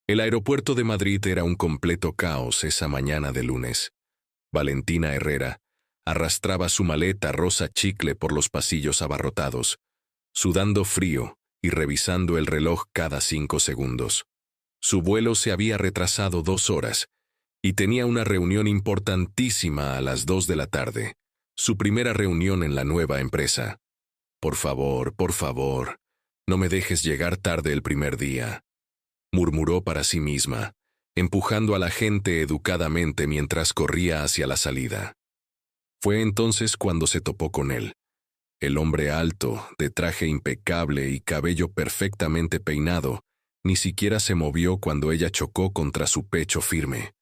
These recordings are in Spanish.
El aeropuerto de Madrid era un completo caos esa mañana de lunes. Valentina Herrera arrastraba su maleta rosa chicle por los pasillos abarrotados, sudando frío y revisando el reloj cada 5 segundos. Su vuelo se había retrasado 2 horas y tenía una reunión importantísima a las 2 de la tarde, su primera reunión en la nueva empresa. Por favor, no me dejes llegar tarde el primer día, murmuró para sí misma, empujando a la gente educadamente mientras corría hacia la salida. Fue entonces cuando se topó con él. El hombre alto, de traje impecable y cabello perfectamente peinado, ni siquiera se movió cuando ella chocó contra su pecho firme.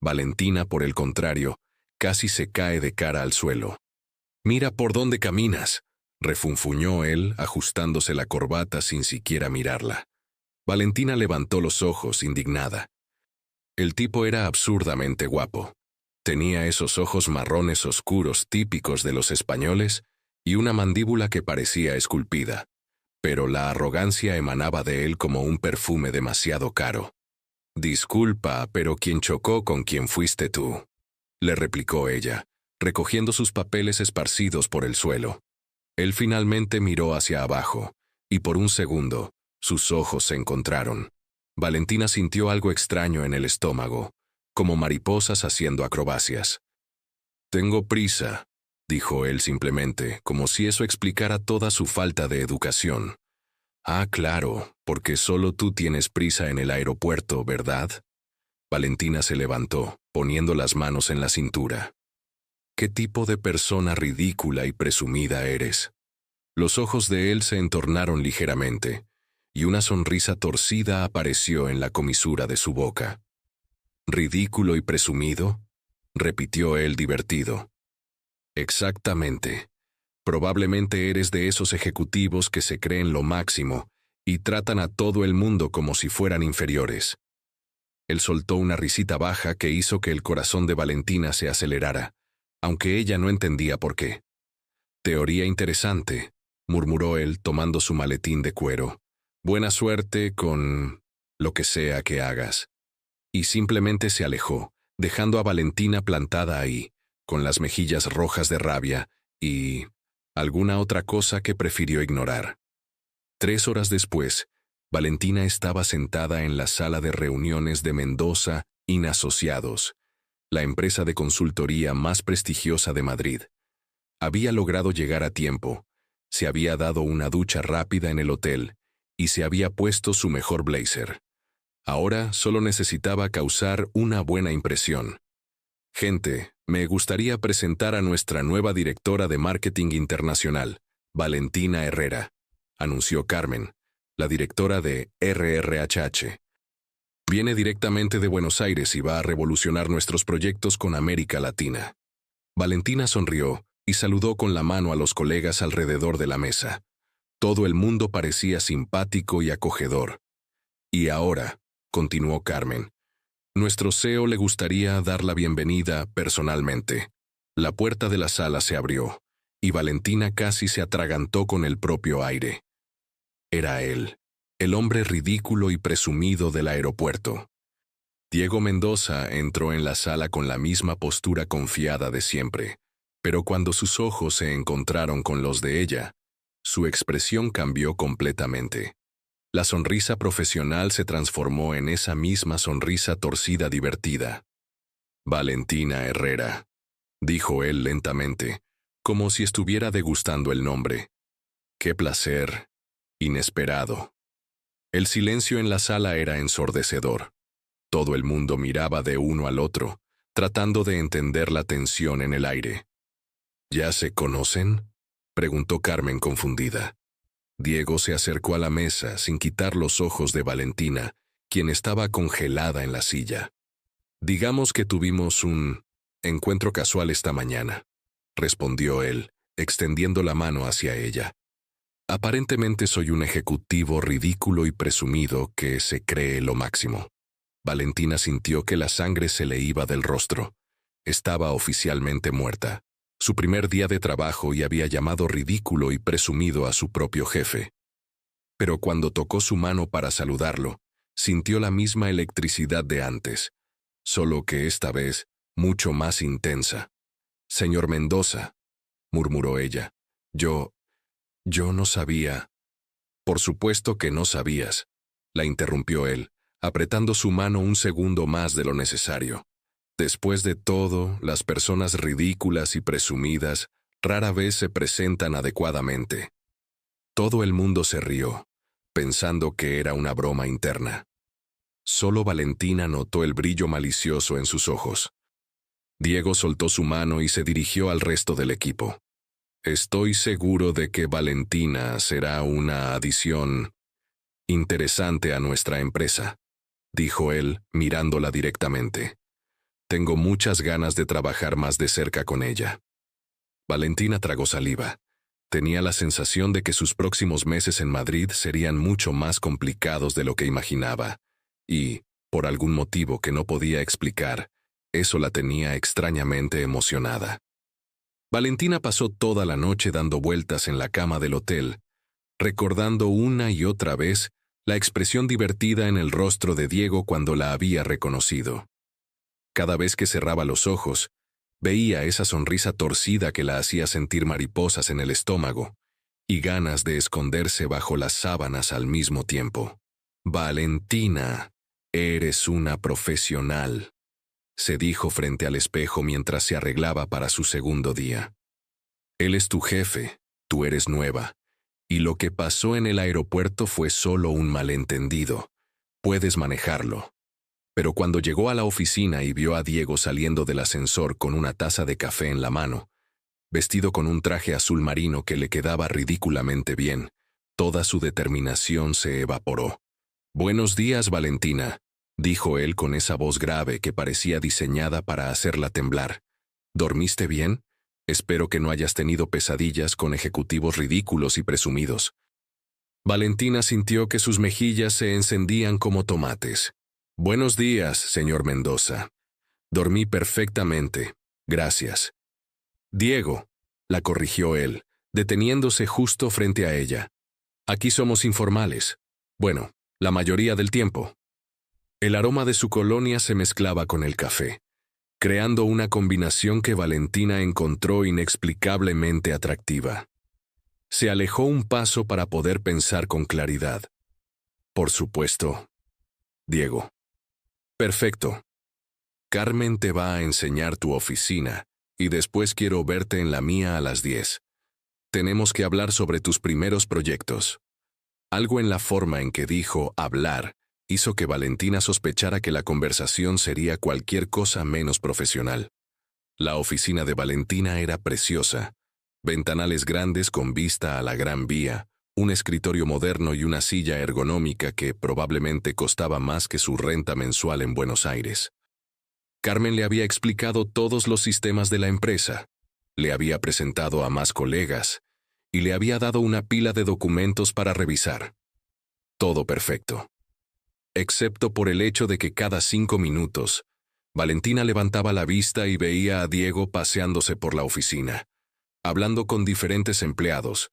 Valentina, por el contrario, casi se cae de cara al suelo. «Mira por dónde caminas», refunfuñó él, ajustándose la corbata sin siquiera mirarla. Valentina levantó los ojos, indignada. El tipo era absurdamente guapo. Tenía esos ojos marrones oscuros típicos de los españoles y una mandíbula que parecía esculpida, pero la arrogancia emanaba de él como un perfume demasiado caro. «Disculpa, pero quien chocó con quien fuiste tú», le replicó ella, recogiendo sus papeles esparcidos por el suelo. Él finalmente miró hacia abajo, y por un segundo, sus ojos se encontraron. Valentina sintió algo extraño en el estómago, como mariposas haciendo acrobacias. «Tengo prisa», dijo él simplemente, como si eso explicara toda su falta de educación. «Ah, claro, porque solo tú tienes prisa en el aeropuerto, ¿verdad?». Valentina se levantó, poniendo las manos en la cintura. «¿Qué tipo de persona ridícula y presumida eres?». Los ojos de él se entornaron ligeramente, y una sonrisa torcida apareció en la comisura de su boca. «¿Ridículo y presumido?», repitió él divertido. «Exactamente. Probablemente eres de esos ejecutivos que se creen lo máximo y tratan a todo el mundo como si fueran inferiores». Él soltó una risita baja que hizo que el corazón de Valentina se acelerara, aunque ella no entendía por qué. «Teoría interesante», murmuró él tomando su maletín de cuero. «Buena suerte con lo que sea que hagas». Y simplemente se alejó, dejando a Valentina plantada ahí, con las mejillas rojas de rabia y alguna otra cosa que prefirió ignorar. 3 horas después, Valentina estaba sentada en la sala de reuniones de Mendoza Asociados, la empresa de consultoría más prestigiosa de Madrid. Había logrado llegar a tiempo, se había dado una ducha rápida en el hotel y se había puesto su mejor blazer. Ahora solo necesitaba causar una buena impresión. «Gente, me gustaría presentar a nuestra nueva directora de marketing internacional, Valentina Herrera», anunció Carmen, la directora de RRHH. «Viene directamente de Buenos Aires y va a revolucionar nuestros proyectos con América Latina». Valentina sonrió y saludó con la mano a los colegas alrededor de la mesa. Todo el mundo parecía simpático y acogedor. «Y ahora», continuó Carmen, «nuestro CEO le gustaría dar la bienvenida personalmente». La puerta de la sala se abrió, y Valentina casi se atragantó con el propio aire. Era él, el hombre ridículo y presumido del aeropuerto. Diego Mendoza entró en la sala con la misma postura confiada de siempre, pero cuando sus ojos se encontraron con los de ella, su expresión cambió completamente. La sonrisa profesional se transformó en esa misma sonrisa torcida divertida. «Valentina Herrera», dijo él lentamente, como si estuviera degustando el nombre. «Qué placer. Inesperado». El silencio en la sala era ensordecedor. Todo el mundo miraba de uno al otro, tratando de entender la tensión en el aire. «¿Ya se conocen?», preguntó Carmen confundida. Diego se acercó a la mesa sin quitar los ojos de Valentina, quien estaba congelada en la silla. «Digamos que tuvimos un encuentro casual esta mañana», respondió él, extendiendo la mano hacia ella. «Aparentemente soy un ejecutivo ridículo y presumido que se cree lo máximo». Valentina sintió que la sangre se le iba del rostro. Estaba oficialmente muerta. Su primer día de trabajo y había llamado ridículo y presumido a su propio jefe. Pero cuando tocó su mano para saludarlo, Sintió la misma electricidad de antes, solo que esta vez mucho más intensa. «Señor Mendoza», murmuró ella, yo no sabía». «Por supuesto que no sabías», la interrumpió él, apretando su mano un segundo más de lo necesario. «Después de todo, las personas ridículas y presumidas rara vez se presentan adecuadamente». Todo el mundo se rió, pensando que era una broma interna. Solo Valentina notó el brillo malicioso en sus ojos. Diego soltó su mano y se dirigió al resto del equipo. «Estoy seguro de que Valentina será una adición interesante a nuestra empresa», dijo él, mirándola directamente. «Tengo muchas ganas de trabajar más de cerca con ella». Valentina tragó saliva. Tenía la sensación de que sus próximos meses en Madrid serían mucho más complicados de lo que imaginaba, y, por algún motivo que no podía explicar, eso la tenía extrañamente emocionada. Valentina pasó toda la noche dando vueltas en la cama del hotel, recordando una y otra vez la expresión divertida en el rostro de Diego cuando la había reconocido. Cada vez que cerraba los ojos, veía esa sonrisa torcida que la hacía sentir mariposas en el estómago y ganas de esconderse bajo las sábanas al mismo tiempo. «Valentina, eres una profesional», se dijo frente al espejo mientras se arreglaba para su segundo día. «Él es tu jefe, tú eres nueva, y lo que pasó en el aeropuerto fue solo un malentendido. Puedes manejarlo». Pero cuando llegó a la oficina y vio a Diego saliendo del ascensor con una taza de café en la mano, vestido con un traje azul marino que le quedaba ridículamente bien, toda su determinación se evaporó. «Buenos días, Valentina», dijo él con esa voz grave que parecía diseñada para hacerla temblar. «¿Dormiste bien? Espero que no hayas tenido pesadillas con ejecutivos ridículos y presumidos». Valentina sintió que sus mejillas se encendían como tomates. «Buenos días, señor Mendoza. Dormí perfectamente, gracias». «Diego», la corrigió él, deteniéndose justo frente a ella. «Aquí somos informales. Bueno, la mayoría del tiempo». El aroma de su colonia se mezclaba con el café, creando una combinación que Valentina encontró inexplicablemente atractiva. Se alejó un paso para poder pensar con claridad. «Por supuesto, Diego». «Perfecto. Carmen te va a enseñar tu oficina, y después quiero verte en la mía a las 10. Tenemos que hablar sobre tus primeros proyectos». Algo en la forma en que dijo «hablar» hizo que Valentina sospechara que la conversación sería cualquier cosa menos profesional. La oficina de Valentina era preciosa. Ventanales grandes con vista a la Gran Vía, un escritorio moderno y una silla ergonómica que probablemente costaba más que su renta mensual en Buenos Aires. Carmen le había explicado todos los sistemas de la empresa, le había presentado a más colegas y le había dado una pila de documentos para revisar. Todo perfecto. Excepto por el hecho de que cada 5 minutos, Valentina levantaba la vista y veía a Diego paseándose por la oficina, hablando con diferentes empleados,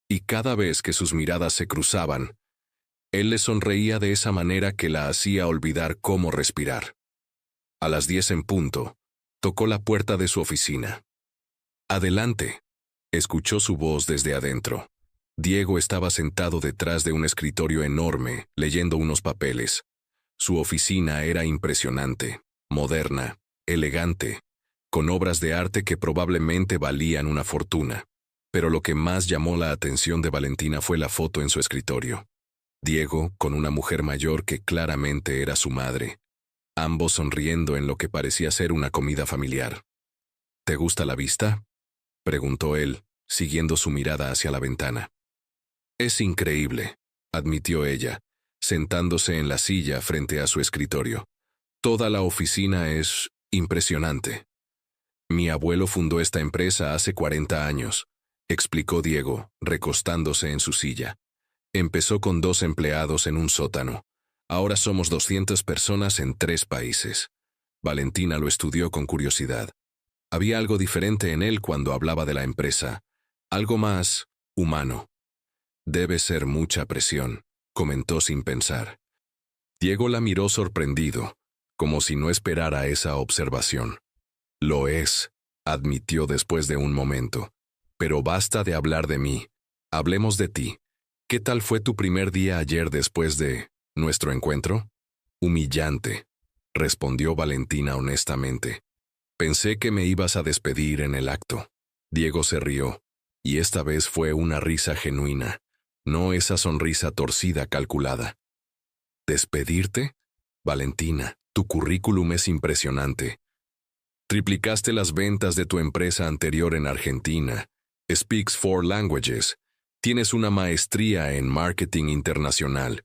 y cada vez que sus miradas se cruzaban, él le sonreía de esa manera que la hacía olvidar cómo respirar. A las 10 en punto, tocó la puerta de su oficina. «Adelante», escuchó su voz desde adentro. Diego estaba sentado detrás de un escritorio enorme, leyendo unos papeles. Su oficina era impresionante, moderna, elegante, con obras de arte que probablemente valían una fortuna. Pero lo que más llamó la atención de Valentina fue la foto en su escritorio. Diego con una mujer mayor que claramente era su madre, ambos sonriendo en lo que parecía ser una comida familiar. «¿Te gusta la vista?», preguntó él, siguiendo su mirada hacia la ventana. «Es increíble», admitió ella, sentándose en la silla frente a su escritorio. «Toda la oficina es impresionante. Mi abuelo fundó esta empresa hace 40 años», explicó Diego, recostándose en su silla. «Empezó con 2 empleados en un sótano. Ahora somos 200 personas en 3 países». Valentina lo estudió con curiosidad. Había algo diferente en él cuando hablaba de la empresa, algo más humano. «Debe ser mucha presión», comentó sin pensar. Diego la miró sorprendido, como si no esperara esa observación. Lo es, admitió después de un momento. Pero basta de hablar de mí. Hablemos de ti. ¿Qué tal fue tu primer día ayer después de nuestro encuentro? Humillante, respondió Valentina honestamente. Pensé que me ibas a despedir en el acto. Diego se rió, y esta vez fue una risa genuina, no esa sonrisa torcida calculada. ¿Despedirte? Valentina, tu currículum es impresionante. Triplicaste las ventas de tu empresa anterior en Argentina. Speaks 4 languages. Tienes una maestría en marketing internacional.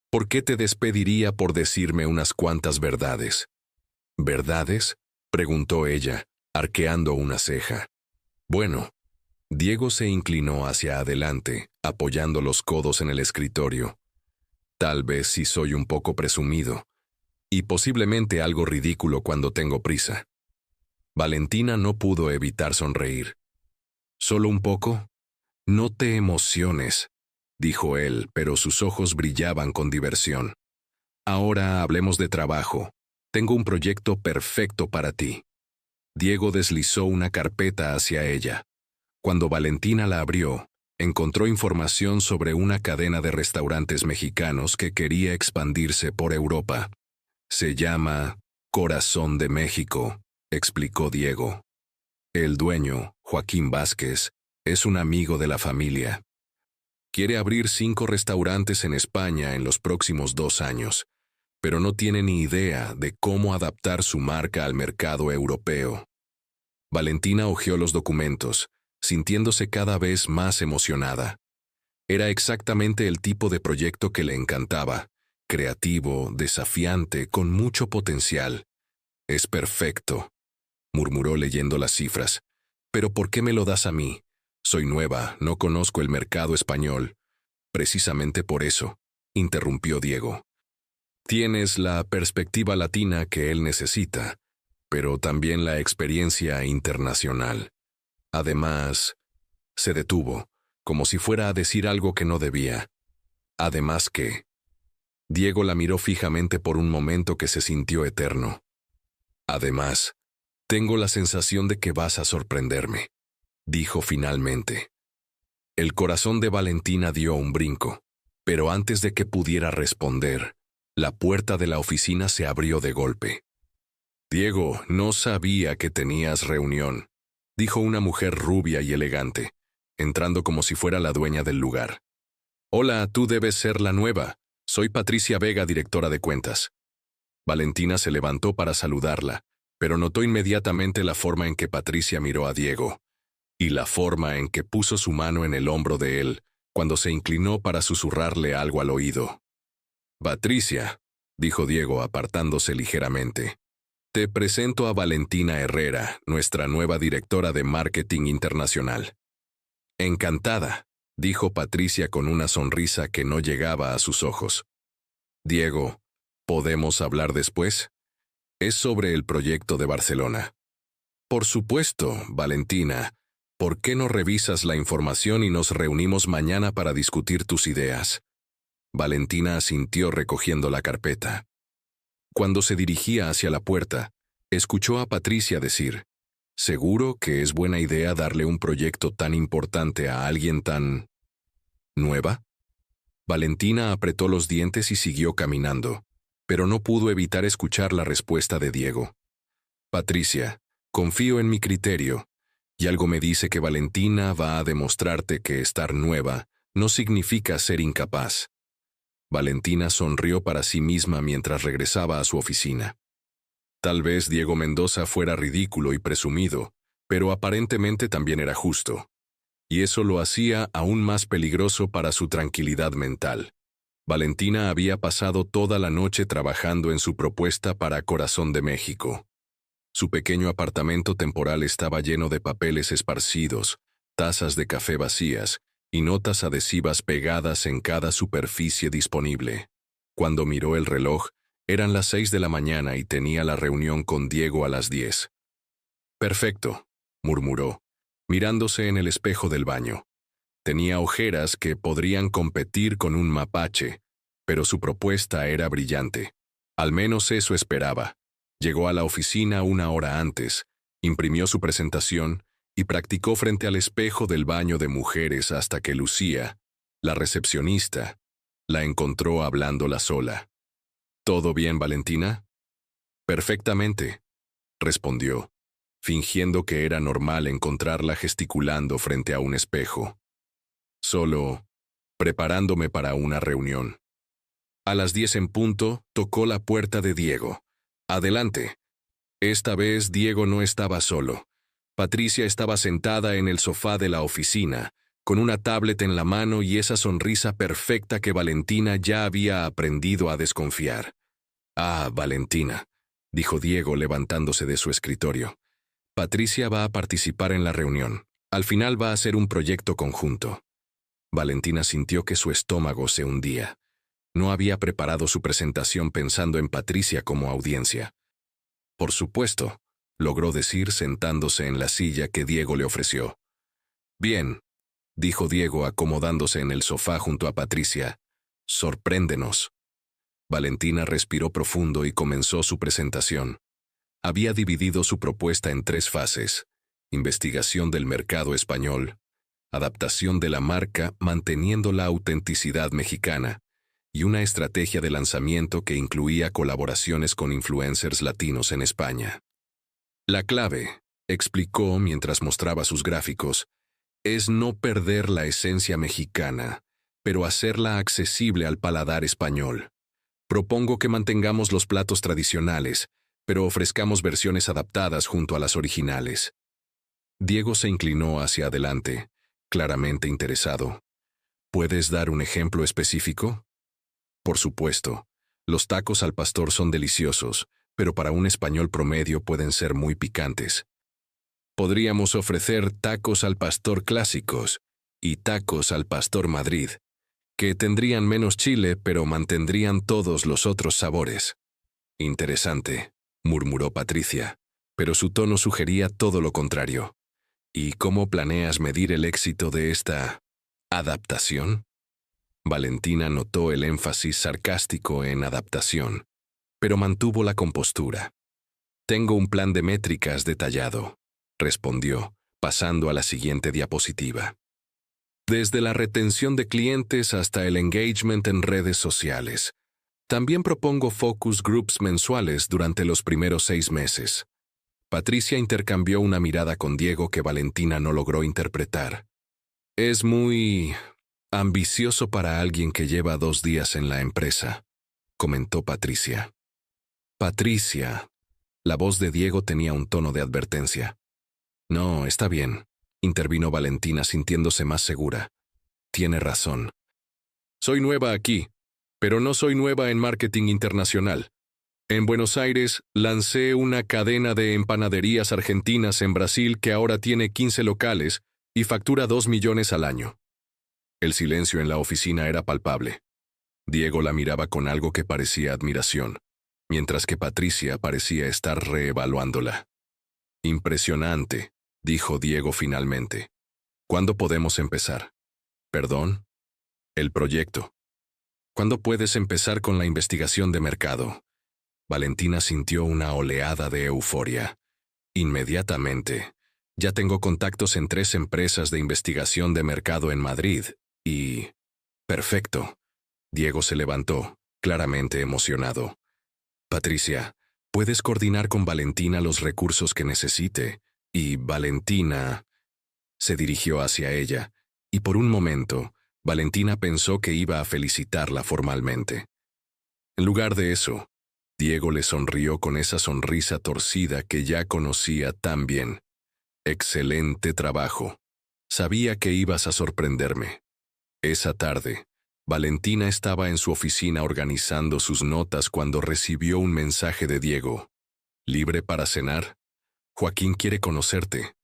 ¿Por qué te despediría por decirme unas cuantas verdades? ¿Verdades?, preguntó ella, arqueando una ceja. Bueno, Diego se inclinó hacia adelante, apoyando los codos en el escritorio. Tal vez sí soy un poco presumido, y posiblemente algo ridículo cuando tengo prisa. Valentina no pudo evitar sonreír. ¿Solo un poco? No te emociones, dijo él, pero sus ojos brillaban con diversión. Ahora hablemos de trabajo. Tengo un proyecto perfecto para ti. Diego deslizó una carpeta hacia ella. Cuando Valentina la abrió, encontró información sobre una cadena de restaurantes mexicanos que quería expandirse por Europa. Se llama Corazón de México, explicó Diego. El dueño, Joaquín Vázquez, es un amigo de la familia. Quiere abrir 5 restaurantes en España en los próximos 2 años, pero no tiene ni idea de cómo adaptar su marca al mercado europeo. Valentina hojeó los documentos, sintiéndose cada vez más emocionada. Era exactamente el tipo de proyecto que le encantaba, creativo, desafiante, con mucho potencial. Es perfecto, murmuró leyendo las cifras. ¿Pero por qué me lo das a mí? Soy nueva, no conozco el mercado español. Precisamente por eso, interrumpió Diego. Tienes la perspectiva latina que él necesita, pero también la experiencia internacional. Además, se detuvo, como si fuera a decir algo que no debía. Además que... Diego la miró fijamente por un momento que se sintió eterno. Además, tengo la sensación de que vas a sorprenderme, dijo finalmente. El corazón de Valentina dio un brinco, pero antes de que pudiera responder, la puerta de la oficina se abrió de golpe. Diego, no sabía que tenías reunión, dijo una mujer rubia y elegante, entrando como si fuera la dueña del lugar. Hola, tú debes ser la nueva. Soy Patricia Vega, directora de cuentas. Valentina se levantó para saludarla, pero notó inmediatamente la forma en que Patricia miró a Diego, y la forma en que puso su mano en el hombro de él, cuando se inclinó para susurrarle algo al oído. Patricia, dijo Diego apartándose ligeramente. Te presento a Valentina Herrera, nuestra nueva directora de marketing internacional. Encantada, dijo Patricia con una sonrisa que no llegaba a sus ojos. Diego, ¿podemos hablar después? Es sobre el proyecto de Barcelona. Por supuesto, Valentina. ¿Por qué no revisas la información y nos reunimos mañana para discutir tus ideas? Valentina asintió recogiendo la carpeta. Cuando se dirigía hacia la puerta, escuchó a Patricia decir, «¿Seguro que es buena idea darle un proyecto tan importante a alguien tan... nueva?» Valentina apretó los dientes y siguió caminando, pero no pudo evitar escuchar la respuesta de Diego. «Patricia, confío en mi criterio, y algo me dice que Valentina va a demostrarte que estar nueva no significa ser incapaz». Valentina sonrió para sí misma mientras regresaba a su oficina. Tal vez Diego Mendoza fuera ridículo y presumido, pero aparentemente también era justo. Y eso lo hacía aún más peligroso para su tranquilidad mental. Valentina había pasado toda la noche trabajando en su propuesta para Corazón de México. Su pequeño apartamento temporal estaba lleno de papeles esparcidos, tazas de café vacías y notas adhesivas pegadas en cada superficie disponible. Cuando miró el reloj, eran las 6 de la mañana y tenía la reunión con Diego a las 10. «Perfecto», murmuró, mirándose en el espejo del baño. Tenía ojeras que podrían competir con un mapache, pero su propuesta era brillante. Al menos eso esperaba. Llegó a la oficina una hora antes, imprimió su presentación y practicó frente al espejo del baño de mujeres hasta que Lucía, la recepcionista, la encontró hablándola sola. ¿Todo bien, Valentina? Perfectamente, respondió, fingiendo que era normal encontrarla gesticulando frente a un espejo. Solo preparándome para una reunión. A las 10 en punto, tocó la puerta de Diego. Adelante. Esta vez Diego no estaba solo. Patricia estaba sentada en el sofá de la oficina, con una tablet en la mano y esa sonrisa perfecta que Valentina ya había aprendido a desconfiar. Ah, Valentina, dijo Diego levantándose de su escritorio. Patricia va a participar en la reunión. Al final va a ser un proyecto conjunto. Valentina sintió que su estómago se hundía. No había preparado su presentación pensando en Patricia como audiencia. Por supuesto, logró decir sentándose en la silla que Diego le ofreció. Bien, dijo Diego acomodándose en el sofá junto a Patricia. Sorpréndenos. Valentina respiró profundo y comenzó su presentación. Había dividido su propuesta en 3 fases: investigación del mercado español, adaptación de la marca manteniendo la autenticidad mexicana, y una estrategia de lanzamiento que incluía colaboraciones con influencers latinos en España. La clave, explicó mientras mostraba sus gráficos, es no perder la esencia mexicana, pero hacerla accesible al paladar español. Propongo que mantengamos los platos tradicionales, pero ofrezcamos versiones adaptadas junto a las originales. Diego se inclinó hacia adelante, claramente interesado. ¿Puedes dar un ejemplo específico? Por supuesto, los tacos al pastor son deliciosos, pero para un español promedio pueden ser muy picantes. Podríamos ofrecer tacos al pastor clásicos y tacos al pastor Madrid, que tendrían menos chile pero mantendrían todos los otros sabores. Interesante, murmuró Patricia, pero su tono sugería todo lo contrario. ¿Y cómo planeas medir el éxito de esta adaptación? Valentina notó el énfasis sarcástico en adaptación, pero mantuvo la compostura. Tengo un plan de métricas detallado, respondió, pasando a la siguiente diapositiva. Desde la retención de clientes hasta el engagement en redes sociales. También propongo focus groups mensuales durante los primeros 6 meses. Patricia intercambió una mirada con Diego que Valentina no logró interpretar. Es muy ambicioso para alguien que lleva 2 días en la empresa, comentó Patricia. Patricia. La voz de Diego tenía un tono de advertencia. No, está bien, intervino Valentina sintiéndose más segura. Tiene razón. Soy nueva aquí, pero no soy nueva en marketing internacional. En Buenos Aires lancé una cadena de empanaderías argentinas en Brasil que ahora tiene 15 locales y factura 2 millones al año. El silencio en la oficina era palpable. Diego la miraba con algo que parecía admiración, mientras que Patricia parecía estar reevaluándola. Impresionante, dijo Diego finalmente. ¿Cuándo podemos empezar? ¿Perdón? El proyecto. ¿Cuándo puedes empezar con la investigación de mercado? Valentina sintió una oleada de euforia. Inmediatamente. Ya tengo contactos en 3 empresas de investigación de mercado en Madrid, y... Perfecto. Diego se levantó, claramente emocionado. Patricia, puedes coordinar con Valentina los recursos que necesite, y Valentina... Se dirigió hacia ella, y por un momento, Valentina pensó que iba a felicitarla formalmente. En lugar de eso, Diego le sonrió con esa sonrisa torcida que ya conocía tan bien. Excelente trabajo. Sabía que ibas a sorprenderme. Esa tarde, Valentina estaba en su oficina organizando sus notas cuando recibió un mensaje de Diego. ¿Libre para cenar? Joaquín quiere conocerte.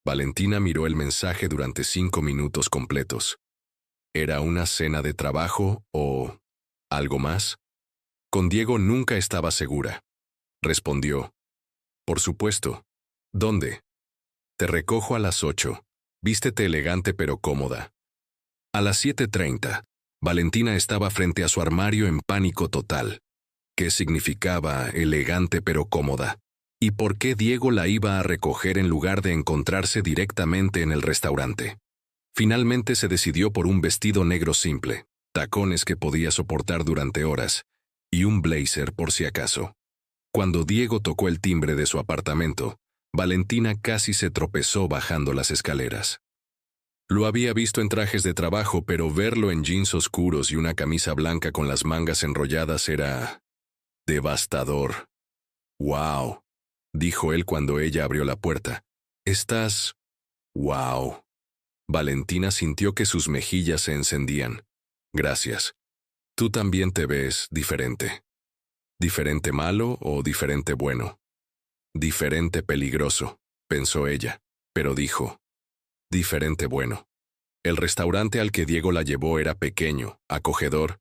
Valentina miró el mensaje durante 5 minutos completos. ¿Era una cena de trabajo o algo más? Con Diego nunca estaba segura. Respondió. Por supuesto. ¿Dónde? Te recojo a las 8. Vístete elegante pero cómoda. A las 7:30. Valentina estaba frente a su armario en pánico total. ¿Qué significaba elegante pero cómoda? ¿Y por qué Diego la iba a recoger en lugar de encontrarse directamente en el restaurante? Finalmente se decidió por un vestido negro simple, tacones que podía soportar durante horas, y un blazer por si acaso. Cuando Diego tocó el timbre de su apartamento, Valentina casi se tropezó bajando las escaleras. Lo había visto en trajes de trabajo, pero verlo en jeans oscuros y una camisa blanca con las mangas enrolladas era devastador. «¡Wow!», dijo él cuando ella abrió la puerta. «Estás... wow». Valentina sintió que sus mejillas se encendían. «Gracias. Tú también te ves diferente». ¿Diferente malo o diferente bueno? Diferente peligroso, pensó ella, pero dijo, diferente bueno. El restaurante al que Diego la llevó era pequeño, acogedor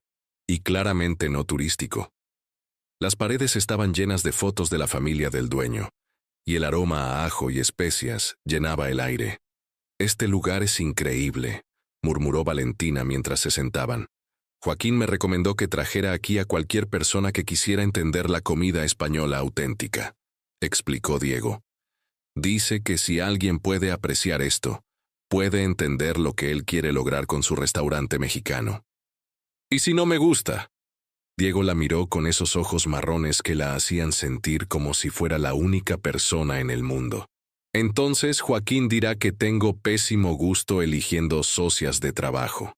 y claramente no turístico. Las paredes estaban llenas de fotos de la familia del dueño, y el aroma a ajo y especias llenaba el aire. «Este lugar es increíble», murmuró Valentina mientras se sentaban. «Joaquín me recomendó que trajera aquí a cualquier persona que quisiera entender la comida española auténtica», explicó Diego. «Dice que si alguien puede apreciar esto, puede entender lo que él quiere lograr con su restaurante mexicano». «¿Y si no me gusta?». Diego la miró con esos ojos marrones que la hacían sentir como si fuera la única persona en el mundo. «Entonces Joaquín dirá que tengo pésimo gusto eligiendo socias de trabajo».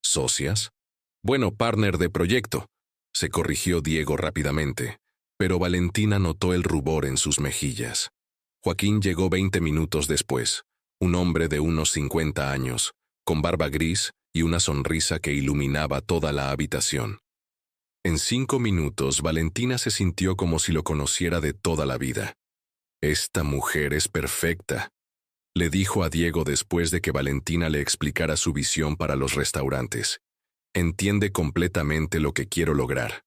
«¿Socias?». «Bueno, partner de proyecto», se corrigió Diego rápidamente, pero Valentina notó el rubor en sus mejillas. Joaquín llegó 20 minutos después, un hombre de unos 50 años, con barba gris y una sonrisa que iluminaba toda la habitación. En 5 minutos, Valentina se sintió como si lo conociera de toda la vida. «Esta mujer es perfecta», le dijo a Diego después de que Valentina le explicara su visión para los restaurantes. «Entiende completamente lo que quiero lograr».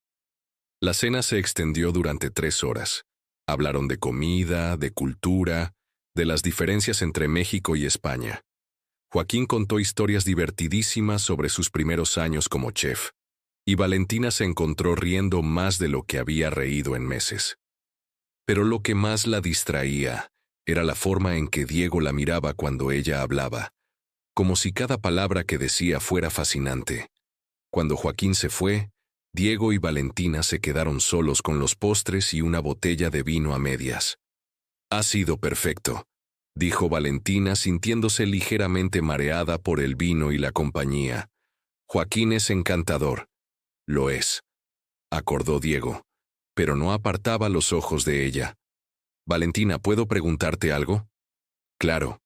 La cena se extendió durante 3 horas. Hablaron de comida, de cultura, de las diferencias entre México y España. Joaquín contó historias divertidísimas sobre sus primeros años como chef, y Valentina se encontró riendo más de lo que había reído en meses. Pero lo que más la distraía era la forma en que Diego la miraba cuando ella hablaba, como si cada palabra que decía fuera fascinante. Cuando Joaquín se fue, Diego y Valentina se quedaron solos con los postres y una botella de vino a medias. «Ha sido perfecto», dijo Valentina sintiéndose ligeramente mareada por el vino y la compañía. «Joaquín es encantador». «Lo es», acordó Diego, pero no apartaba los ojos de ella. «Valentina, ¿puedo preguntarte algo?». «Claro».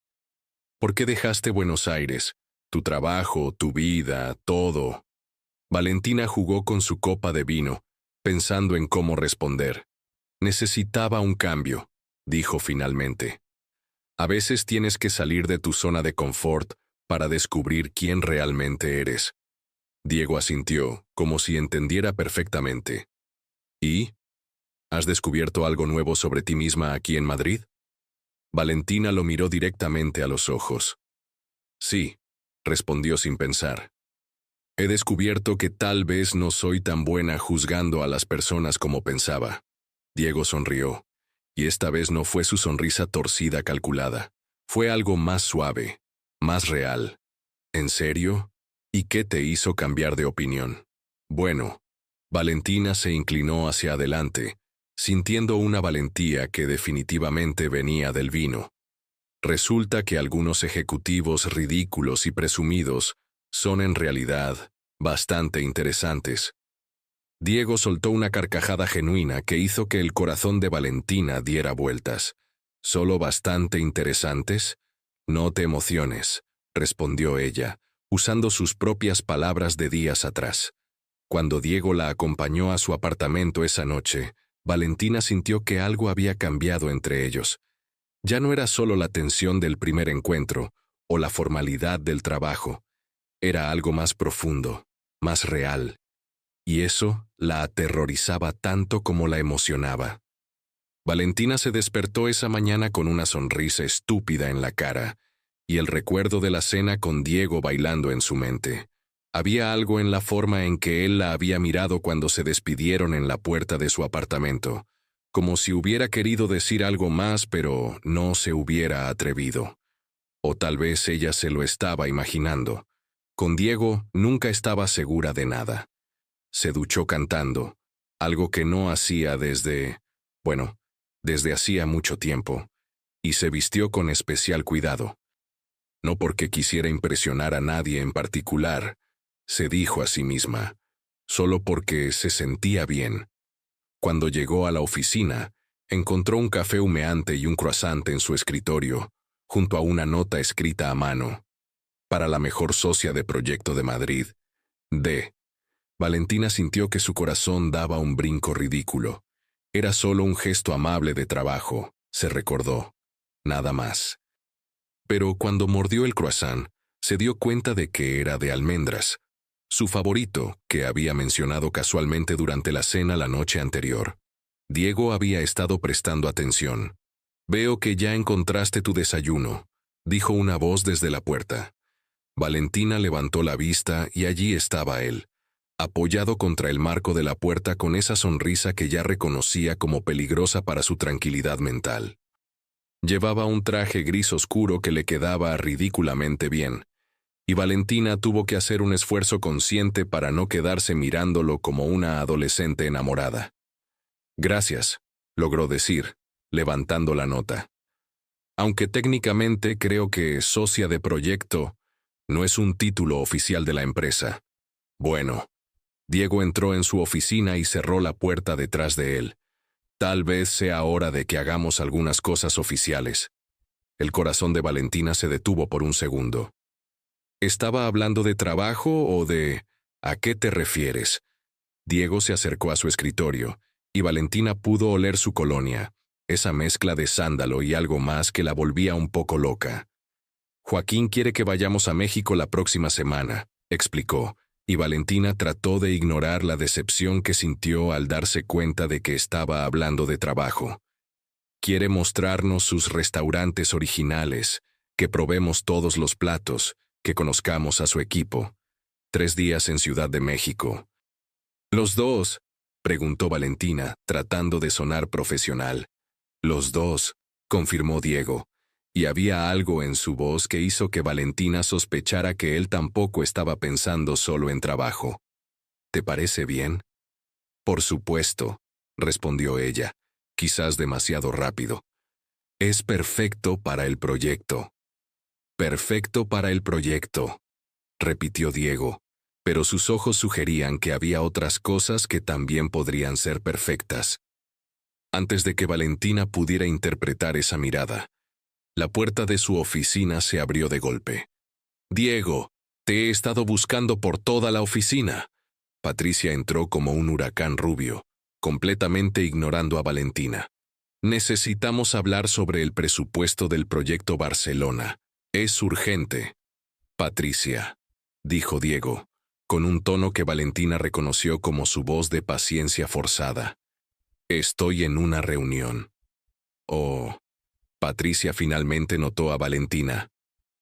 «¿Por qué dejaste Buenos Aires? Tu trabajo, tu vida, todo». Valentina jugó con su copa de vino, pensando en cómo responder. «Necesitaba un cambio», dijo finalmente. «A veces tienes que salir de tu zona de confort para descubrir quién realmente eres». Diego asintió, como si entendiera perfectamente. «¿Y? ¿Has descubierto algo nuevo sobre ti misma aquí en Madrid?». Valentina lo miró directamente a los ojos. «Sí», respondió sin pensar. «He descubierto que tal vez no soy tan buena juzgando a las personas como pensaba». Diego sonrió, y esta vez no fue su sonrisa torcida calculada. Fue algo más suave, más real. «¿En serio? ¿Y qué te hizo cambiar de opinión?». «Bueno». Valentina se inclinó hacia adelante, sintiendo una valentía que definitivamente venía del vino. «Resulta que algunos ejecutivos ridículos y presumidos son en realidad bastante interesantes». Diego soltó una carcajada genuina que hizo que el corazón de Valentina diera vueltas. «¿Solo bastante interesantes? No te emociones», respondió ella, usando sus propias palabras de días atrás. Cuando Diego la acompañó a su apartamento esa noche, Valentina sintió que algo había cambiado entre ellos. Ya no era solo la tensión del primer encuentro o la formalidad del trabajo. Era algo más profundo, más real. Y eso la aterrorizaba tanto como la emocionaba. Valentina se despertó esa mañana con una sonrisa estúpida en la cara y el recuerdo de la cena con Diego bailando en su mente. Había algo en la forma en que él la había mirado cuando se despidieron en la puerta de su apartamento, como si hubiera querido decir algo más, pero no se hubiera atrevido. O tal vez ella se lo estaba imaginando. Con Diego nunca estaba segura de nada. Se duchó cantando, algo que no hacía desde hacía mucho tiempo, y se vistió con especial cuidado. No porque quisiera impresionar a nadie en particular, se dijo a sí misma, solo porque se sentía bien. Cuando llegó a la oficina, encontró un café humeante y un croissant en su escritorio, junto a una nota escrita a mano. Para la mejor socia de proyecto de Madrid, D. Valentina sintió que su corazón daba un brinco ridículo. Era solo un gesto amable de trabajo, se recordó. Nada más. Pero cuando mordió el croissant, se dio cuenta de que era de almendras, su favorito, que había mencionado casualmente durante la cena la noche anterior. Diego había estado prestando atención. «Veo que ya encontraste tu desayuno», dijo una voz desde la puerta. Valentina levantó la vista y allí estaba él, apoyado contra el marco de la puerta con esa sonrisa que ya reconocía como peligrosa para su tranquilidad mental. Llevaba un traje gris oscuro que le quedaba ridículamente bien, y Valentina tuvo que hacer un esfuerzo consciente para no quedarse mirándolo como una adolescente enamorada. «Gracias», logró decir, levantando la nota. «Aunque técnicamente creo que socia de proyecto no es un título oficial de la empresa». Bueno. Diego entró en su oficina y cerró la puerta detrás de él. «Tal vez sea hora de que hagamos algunas cosas oficiales». El corazón de Valentina se detuvo por un segundo. ¿Estaba hablando de trabajo o de ¿a qué te refieres? Diego se acercó a su escritorio, y Valentina pudo oler su colonia, esa mezcla de sándalo y algo más que la volvía un poco loca. «Joaquín quiere que vayamos a México la próxima semana», explicó, y Valentina trató de ignorar la decepción que sintió al darse cuenta de que estaba hablando de trabajo. «Quiere mostrarnos sus restaurantes originales, que probemos todos los platos, que conozcamos a su equipo. 3 días en Ciudad de México». «¿Los dos?», preguntó Valentina, tratando de sonar profesional. «Los dos», confirmó Diego, y había algo en su voz que hizo que Valentina sospechara que él tampoco estaba pensando solo en trabajo. «¿Te parece bien?» «Por supuesto», respondió ella, quizás demasiado rápido. «Es perfecto para el proyecto». «Perfecto para el proyecto», repitió Diego, pero sus ojos sugerían que había otras cosas que también podrían ser perfectas. Antes de que Valentina pudiera interpretar esa mirada, la puerta de su oficina se abrió de golpe. «Diego, te he estado buscando por toda la oficina». Patricia entró como un huracán rubio, completamente ignorando a Valentina. «Necesitamos hablar sobre el presupuesto del proyecto Barcelona. Es urgente». «Patricia», dijo Diego, con un tono que Valentina reconoció como su voz de paciencia forzada. «Estoy en una reunión». «Oh». Patricia finalmente notó a Valentina.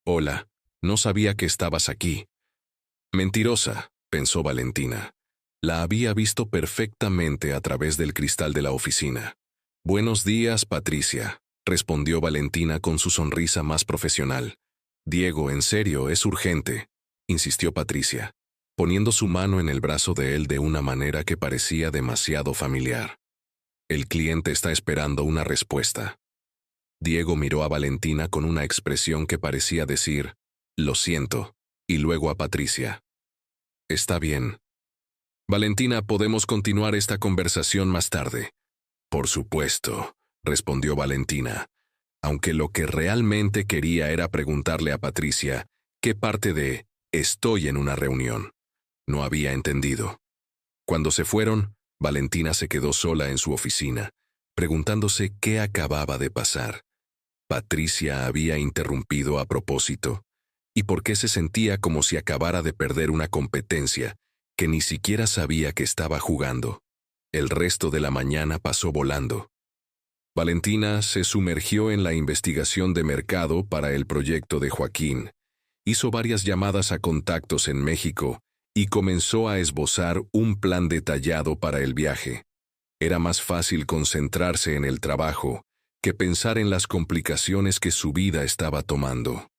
«Hola, no sabía que estabas aquí». «Mentirosa», pensó Valentina. La había visto perfectamente a través del cristal de la oficina. «Buenos días, Patricia», respondió Valentina con su sonrisa más profesional. «Diego, en serio, es urgente», insistió Patricia, poniendo su mano en el brazo de él de una manera que parecía demasiado familiar. «El cliente está esperando una respuesta». Diego miró a Valentina con una expresión que parecía decir, «Lo siento», y luego a Patricia. «Está bien. Valentina, ¿podemos continuar esta conversación más tarde?» «Por supuesto», respondió Valentina, aunque lo que realmente quería era preguntarle a Patricia qué parte de «estoy en una reunión» no había entendido. Cuando se fueron, Valentina se quedó sola en su oficina, preguntándose qué acababa de pasar. Patricia había interrumpido a propósito, y por qué se sentía como si acabara de perder una competencia que ni siquiera sabía que estaba jugando. El resto de la mañana pasó volando. Valentina se sumergió en la investigación de mercado para el proyecto de Joaquín. Hizo varias llamadas a contactos en México y comenzó a esbozar un plan detallado para el viaje. Era más fácil concentrarse en el trabajo que pensar en las complicaciones que su vida estaba tomando.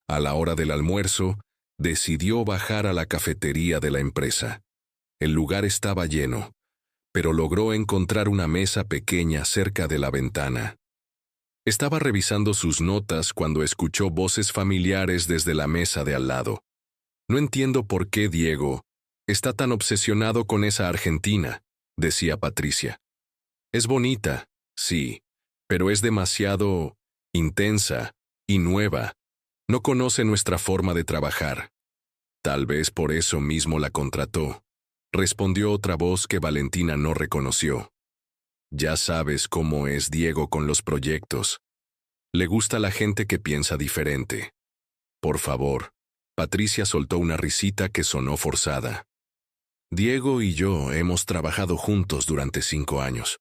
A la hora del almuerzo, decidió bajar a la cafetería de la empresa. El lugar estaba lleno, pero logró encontrar una mesa pequeña cerca de la ventana. Estaba revisando sus notas cuando escuchó voces familiares desde la mesa de al lado. «No entiendo por qué Diego está tan obsesionado con esa argentina», decía Patricia. «Es bonita, sí, pero es demasiado intensa y nueva. No conoce nuestra forma de trabajar». «Tal vez por eso mismo la contrató», respondió otra voz que Valentina no reconoció. «Ya sabes cómo es Diego con los proyectos. Le gusta la gente que piensa diferente». «Por favor». Patricia soltó una risita que sonó forzada. «Diego y yo hemos trabajado juntos durante 5 años.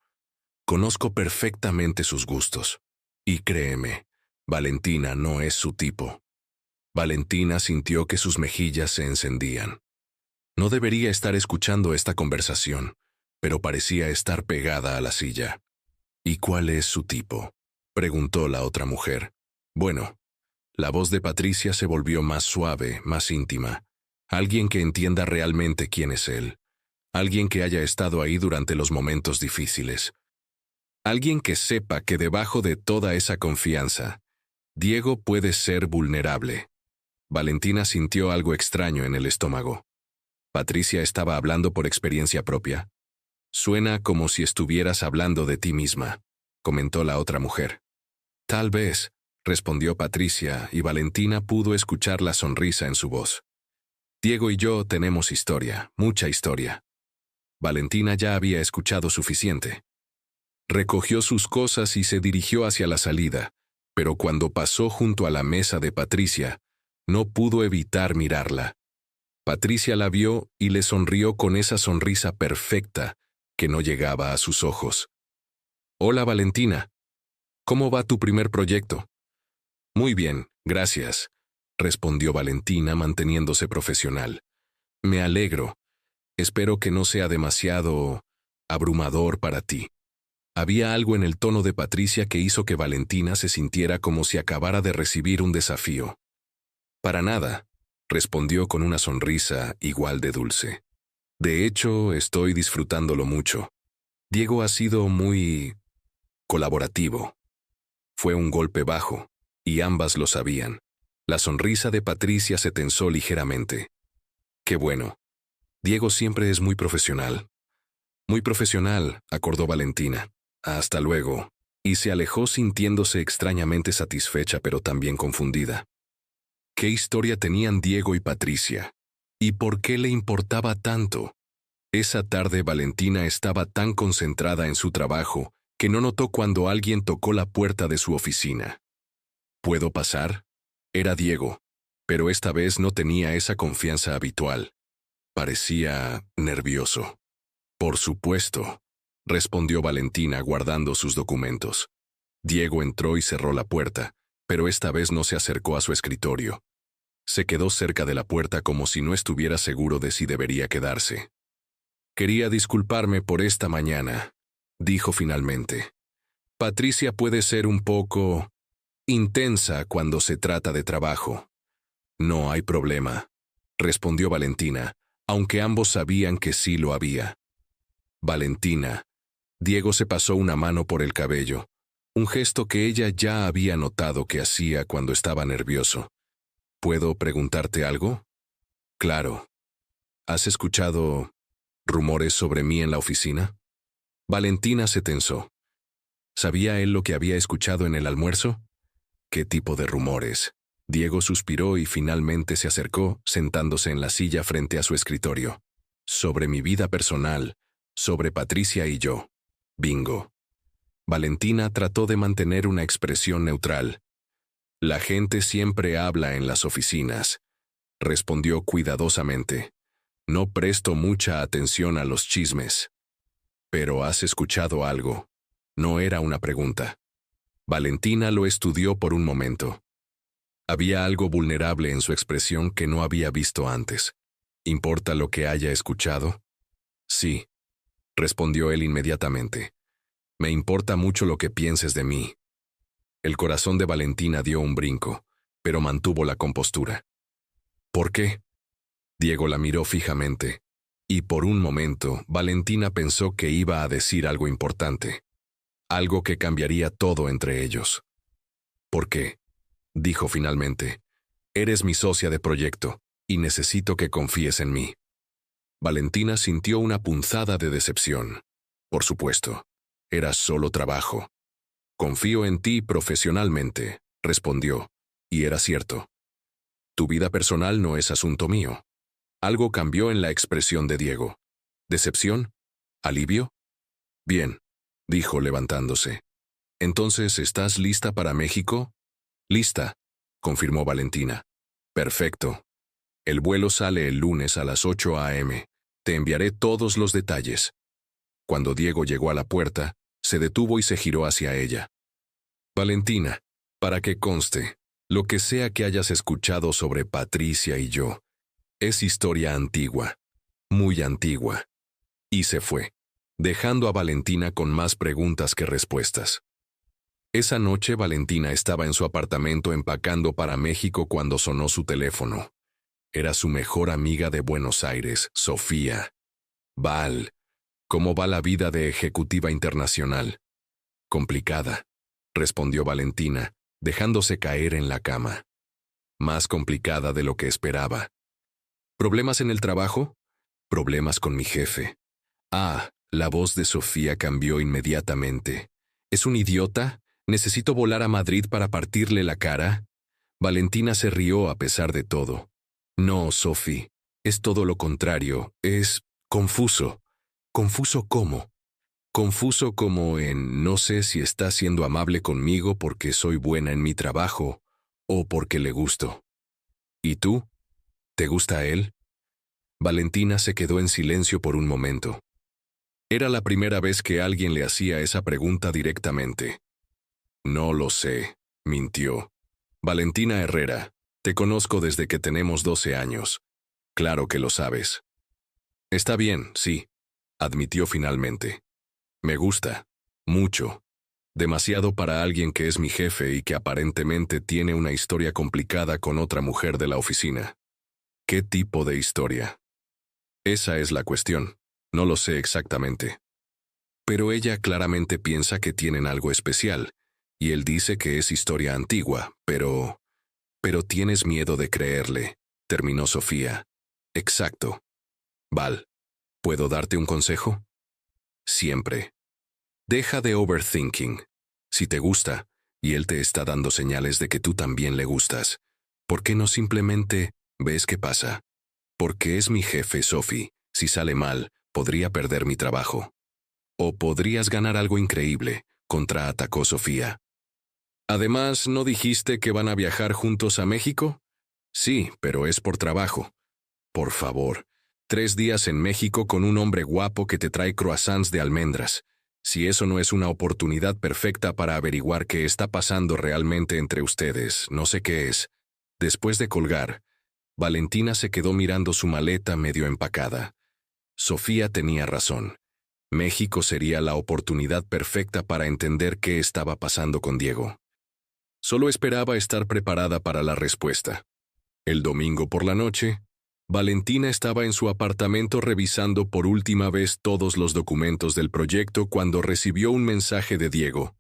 Conozco perfectamente sus gustos. Y créeme, Valentina no es su tipo». Valentina sintió que sus mejillas se encendían. No debería estar escuchando esta conversación, pero parecía estar pegada a la silla. «¿Y cuál es su tipo?», preguntó la otra mujer. «Bueno». La voz de Patricia se volvió más suave, más íntima. Alguien que entienda realmente quién es él. Alguien que haya estado ahí durante los momentos difíciles. Alguien que sepa que debajo de toda esa confianza, Diego puede ser vulnerable. Valentina sintió algo extraño en el estómago. «Patricia estaba hablando por experiencia propia». «Suena como si estuvieras hablando de ti misma», comentó la otra mujer. «Tal vez», respondió Patricia, y Valentina pudo escuchar la sonrisa en su voz. «Diego y yo tenemos historia, mucha historia». Valentina ya había escuchado suficiente. Recogió sus cosas y se dirigió hacia la salida, pero cuando pasó junto a la mesa de Patricia, no pudo evitar mirarla. Patricia la vio y le sonrió con esa sonrisa perfecta que no llegaba a sus ojos. «Hola, Valentina. ¿Cómo va tu primer proyecto?» «Muy bien, gracias», respondió Valentina manteniéndose profesional. «Me alegro. Espero que no sea demasiado abrumador para ti». Había algo en el tono de Patricia que hizo que Valentina se sintiera como si acabara de recibir un desafío. «Para nada», respondió con una sonrisa igual de dulce. «De hecho, estoy disfrutándolo mucho. Diego ha sido muy colaborativo». Fue un golpe bajo, y ambas lo sabían. La sonrisa de Patricia se tensó ligeramente. «Qué bueno. Diego siempre es muy profesional». «Muy profesional», acordó Valentina. «Hasta luego». Y se alejó sintiéndose extrañamente satisfecha pero también confundida. ¿Qué historia tenían Diego y Patricia? ¿Y por qué le importaba tanto? Esa tarde Valentina estaba tan concentrada en su trabajo que no notó cuando alguien tocó la puerta de su oficina. «¿Puedo pasar?». Era Diego, pero esta vez no tenía esa confianza habitual. Parecía nervioso. «Por supuesto», respondió Valentina guardando sus documentos. Diego entró y cerró la puerta, pero esta vez no se acercó a su escritorio. Se quedó cerca de la puerta como si no estuviera seguro de si debería quedarse. «Quería disculparme por esta mañana», dijo finalmente. «Patricia puede ser un poco intensa cuando se trata de trabajo». «No hay problema», respondió Valentina, aunque ambos sabían que sí lo había. «Valentina». Diego se pasó una mano por el cabello, un gesto que ella ya había notado que hacía cuando estaba nervioso. «¿Puedo preguntarte algo?» «Claro». «¿Has escuchado rumores sobre mí en la oficina?» Valentina se tensó. ¿Sabía él lo que había escuchado en el almuerzo? ¿Qué tipo de rumores? Diego suspiró y finalmente se acercó, sentándose en la silla frente a su escritorio. «Sobre mi vida personal, sobre Patricia y yo». Bingo. Valentina trató de mantener una expresión neutral. «La gente siempre habla en las oficinas», respondió cuidadosamente. «No presto mucha atención a los chismes». «Pero has escuchado algo». No era una pregunta. Valentina lo estudió por un momento. Había algo vulnerable en su expresión que no había visto antes. ¿Importa lo que haya escuchado? Sí, respondió él inmediatamente. Me importa mucho lo que pienses de mí. El corazón de Valentina dio un brinco, pero mantuvo la compostura. ¿Por qué? Diego la miró fijamente, y por un momento Valentina pensó que iba a decir algo importante, algo que cambiaría todo entre ellos. ¿Por qué? Dijo finalmente. Eres mi socia de proyecto, y necesito que confíes en mí. Valentina sintió una punzada de decepción. Por supuesto, era solo trabajo. Confío en ti profesionalmente, respondió, y era cierto. Tu vida personal no es asunto mío. Algo cambió en la expresión de Diego. ¿Decepción? ¿Alivio? Bien, dijo levantándose. Entonces, ¿estás lista para México? Lista, confirmó Valentina. Perfecto. El vuelo sale el lunes a las 8 a.m. Te enviaré todos los detalles. Cuando Diego llegó a la puerta, se detuvo y se giró hacia ella. Valentina, para que conste, lo que sea que hayas escuchado sobre Patricia y yo, es historia antigua, muy antigua. Y se fue, dejando a Valentina con más preguntas que respuestas. Esa noche Valentina estaba en su apartamento empacando para México cuando sonó su teléfono. Era su mejor amiga de Buenos Aires, Sofía. Val, ¿cómo va la vida de ejecutiva internacional? Complicada, respondió Valentina, dejándose caer en la cama. Más complicada de lo que esperaba. ¿Problemas en el trabajo? Problemas con mi jefe. Ah, la voz de Sofía cambió inmediatamente. ¿Es un idiota? ¿Necesito volar a Madrid para partirle la cara? Valentina se rió a pesar de todo. No, Sophie, es todo lo contrario, es confuso. ¿Confuso cómo? Confuso como en no sé si está siendo amable conmigo porque soy buena en mi trabajo o porque le gusto. ¿Y tú? ¿Te gusta a él? Valentina se quedó en silencio por un momento. Era la primera vez que alguien le hacía esa pregunta directamente. No lo sé, mintió. Valentina Herrera, te conozco desde que tenemos 12 años. Claro que lo sabes. Está bien, sí, admitió finalmente. Me gusta. Mucho. Demasiado para alguien que es mi jefe y que aparentemente tiene una historia complicada con otra mujer de la oficina. ¿Qué tipo de historia? Esa es la cuestión. No lo sé exactamente. Pero ella claramente piensa que tienen algo especial, y él dice que es historia antigua, pero... Pero tienes miedo de creerle, terminó Sofía. Exacto. Val, ¿puedo darte un consejo? Siempre. Deja de overthinking. Si te gusta, y él te está dando señales de que tú también le gustas, ¿por qué no simplemente ves qué pasa? Porque es mi jefe, Sophie. Si sale mal, podría perder mi trabajo. O podrías ganar algo increíble, contraatacó Sofía. Además, ¿no dijiste que van a viajar juntos a México? Sí, pero es por trabajo. Por favor, 3 días en México con un hombre guapo que te trae croissants de almendras. Si eso no es una oportunidad perfecta para averiguar qué está pasando realmente entre ustedes, no sé qué es. Después de colgar, Valentina se quedó mirando su maleta medio empacada. Sofía tenía razón. México sería la oportunidad perfecta para entender qué estaba pasando con Diego. Solo esperaba estar preparada para la respuesta. El domingo por la noche, Valentina estaba en su apartamento revisando por última vez todos los documentos del proyecto cuando recibió un mensaje de Diego.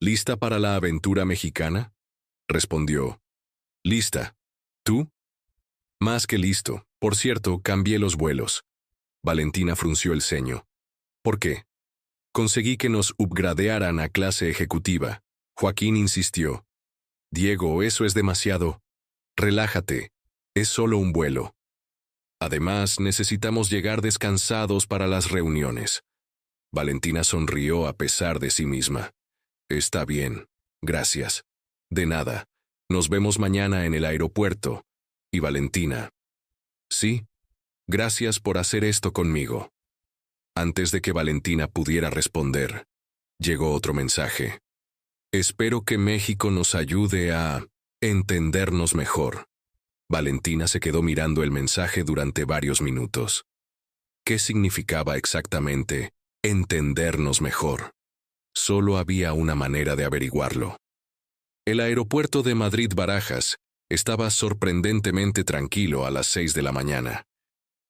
¿Lista para la aventura mexicana? Respondió. Lista. ¿Tú? Más que listo. Por cierto, cambié los vuelos. Valentina frunció el ceño. ¿Por qué? Conseguí que nos upgradearan a clase ejecutiva. Joaquín insistió. Diego, eso es demasiado. Relájate. Es solo un vuelo. Además, necesitamos llegar descansados para las reuniones. Valentina sonrió a pesar de sí misma. Está bien. Gracias. De nada. Nos vemos mañana en el aeropuerto. Y Valentina. Sí. Gracias por hacer esto conmigo. Antes de que Valentina pudiera responder, llegó otro mensaje. Espero que México nos ayude a entendernos mejor. Valentina se quedó mirando el mensaje durante varios minutos. ¿Qué significaba exactamente entendernos mejor? Solo había una manera de averiguarlo. El aeropuerto de Madrid-Barajas estaba sorprendentemente tranquilo a las 6 de la mañana.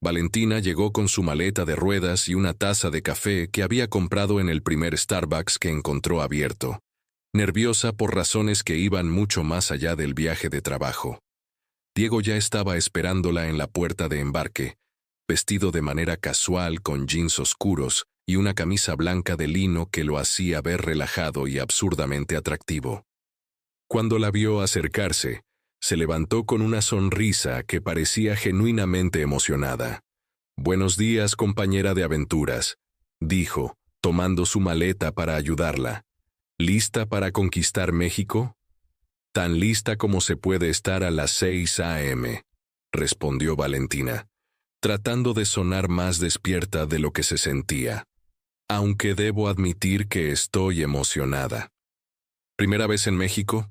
Valentina llegó con su maleta de ruedas y una taza de café que había comprado en el primer Starbucks que encontró abierto, nerviosa por razones que iban mucho más allá del viaje de trabajo. Diego ya estaba esperándola en la puerta de embarque, vestido de manera casual con jeans oscuros y una camisa blanca de lino que lo hacía ver relajado y absurdamente atractivo. Cuando la vio acercarse, se levantó con una sonrisa que parecía genuinamente emocionada. «Buenos días, compañera de aventuras», dijo, tomando su maleta para ayudarla. «¿Lista para conquistar México?» «Tan lista como se puede estar a las 6 a.m», respondió Valentina, tratando de sonar más despierta de lo que se sentía. «Aunque debo admitir que estoy emocionada». «¿Primera vez en México?»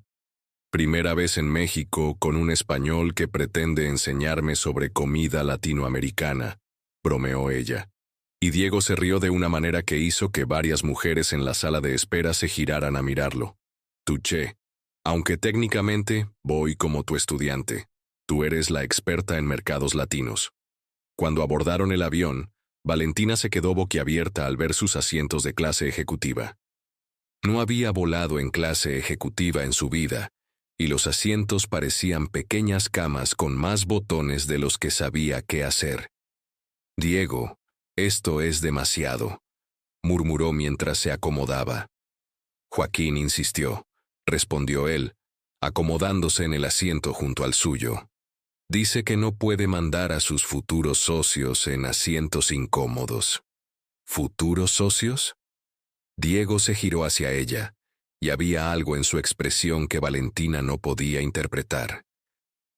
«Primera vez en México con un español que pretende enseñarme sobre comida latinoamericana», bromeó ella. Y Diego se rió de una manera que hizo que varias mujeres en la sala de espera se giraran a mirarlo. «Touché. Aunque técnicamente voy como tu estudiante. Tú eres la experta en mercados latinos». Cuando abordaron el avión, Valentina se quedó boquiabierta al ver sus asientos de clase ejecutiva. No había volado en clase ejecutiva en su vida, y los asientos parecían pequeñas camas con más botones de los que sabía qué hacer. «Diego, esto es demasiado», murmuró mientras se acomodaba. «Joaquín insistió», respondió él, acomodándose en el asiento junto al suyo. «Dice que no puede mandar a sus futuros socios en asientos incómodos». «¿Futuros socios?» Diego se giró hacia ella, y había algo en su expresión que Valentina no podía interpretar.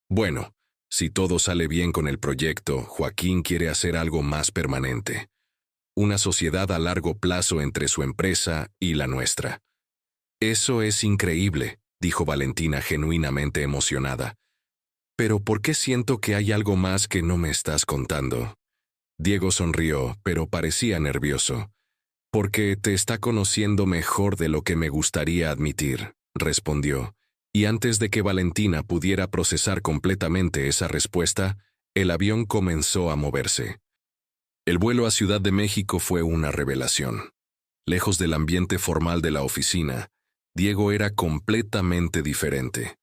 «Bueno, si todo sale bien con el proyecto, Joaquín quiere hacer algo más permanente. Una sociedad a largo plazo entre su empresa y la nuestra». «Eso es increíble», dijo Valentina genuinamente emocionada. «Pero ¿por qué siento que hay algo más que no me estás contando?» Diego sonrió, pero parecía nervioso. «Porque te está conociendo mejor de lo que me gustaría admitir», respondió, y antes de que Valentina pudiera procesar completamente esa respuesta, el avión comenzó a moverse. El vuelo a Ciudad de México fue una revelación. Lejos del ambiente formal de la oficina, Diego era completamente diferente.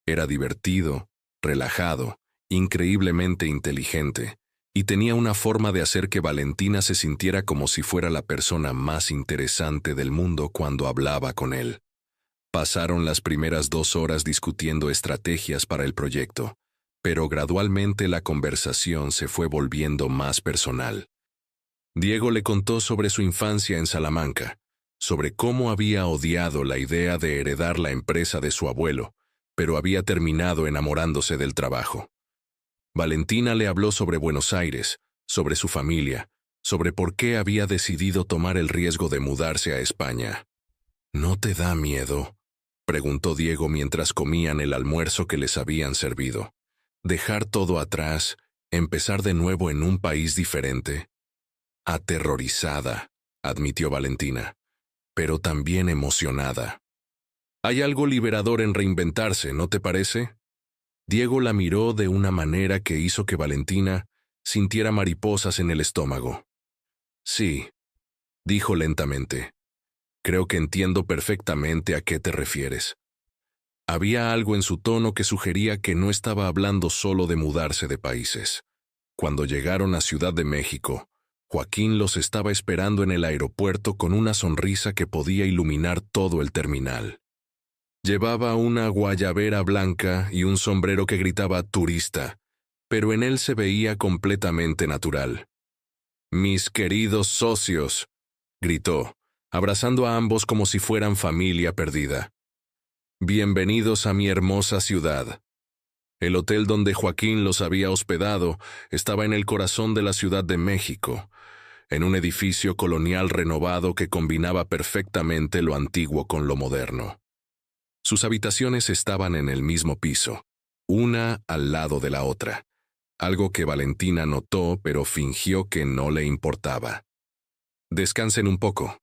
Era divertido, relajado, increíblemente inteligente, y tenía una forma de hacer que Valentina se sintiera como si fuera la persona más interesante del mundo cuando hablaba con él. Pasaron las primeras 2 horas discutiendo estrategias para el proyecto, pero gradualmente la conversación se fue volviendo más personal. Diego le contó sobre su infancia en Salamanca, sobre cómo había odiado la idea de heredar la empresa de su abuelo, pero había terminado enamorándose del trabajo. Valentina le habló sobre Buenos Aires, sobre su familia, sobre por qué había decidido tomar el riesgo de mudarse a España. «¿No te da miedo?», preguntó Diego mientras comían el almuerzo que les habían servido. «¿Dejar todo atrás, empezar de nuevo en un país diferente?» «Aterrorizada», admitió Valentina, «pero también emocionada». «Hay algo liberador en reinventarse, ¿no te parece?» Diego la miró de una manera que hizo que Valentina sintiera mariposas en el estómago. «Sí», dijo lentamente. «Creo que entiendo perfectamente a qué te refieres». Había algo en su tono que sugería que no estaba hablando solo de mudarse de países. Cuando llegaron a Ciudad de México, Joaquín los estaba esperando en el aeropuerto con una sonrisa que podía iluminar todo el terminal. Llevaba una guayabera blanca y un sombrero que gritaba «turista», pero en él se veía completamente natural. «Mis queridos socios», gritó, abrazando a ambos como si fueran familia perdida. «Bienvenidos a mi hermosa ciudad». El hotel donde Joaquín los había hospedado estaba en el corazón de la Ciudad de México, en un edificio colonial renovado que combinaba perfectamente lo antiguo con lo moderno. Sus habitaciones estaban en el mismo piso, una al lado de la otra, algo que Valentina notó pero fingió que no le importaba. «Descansen un poco»,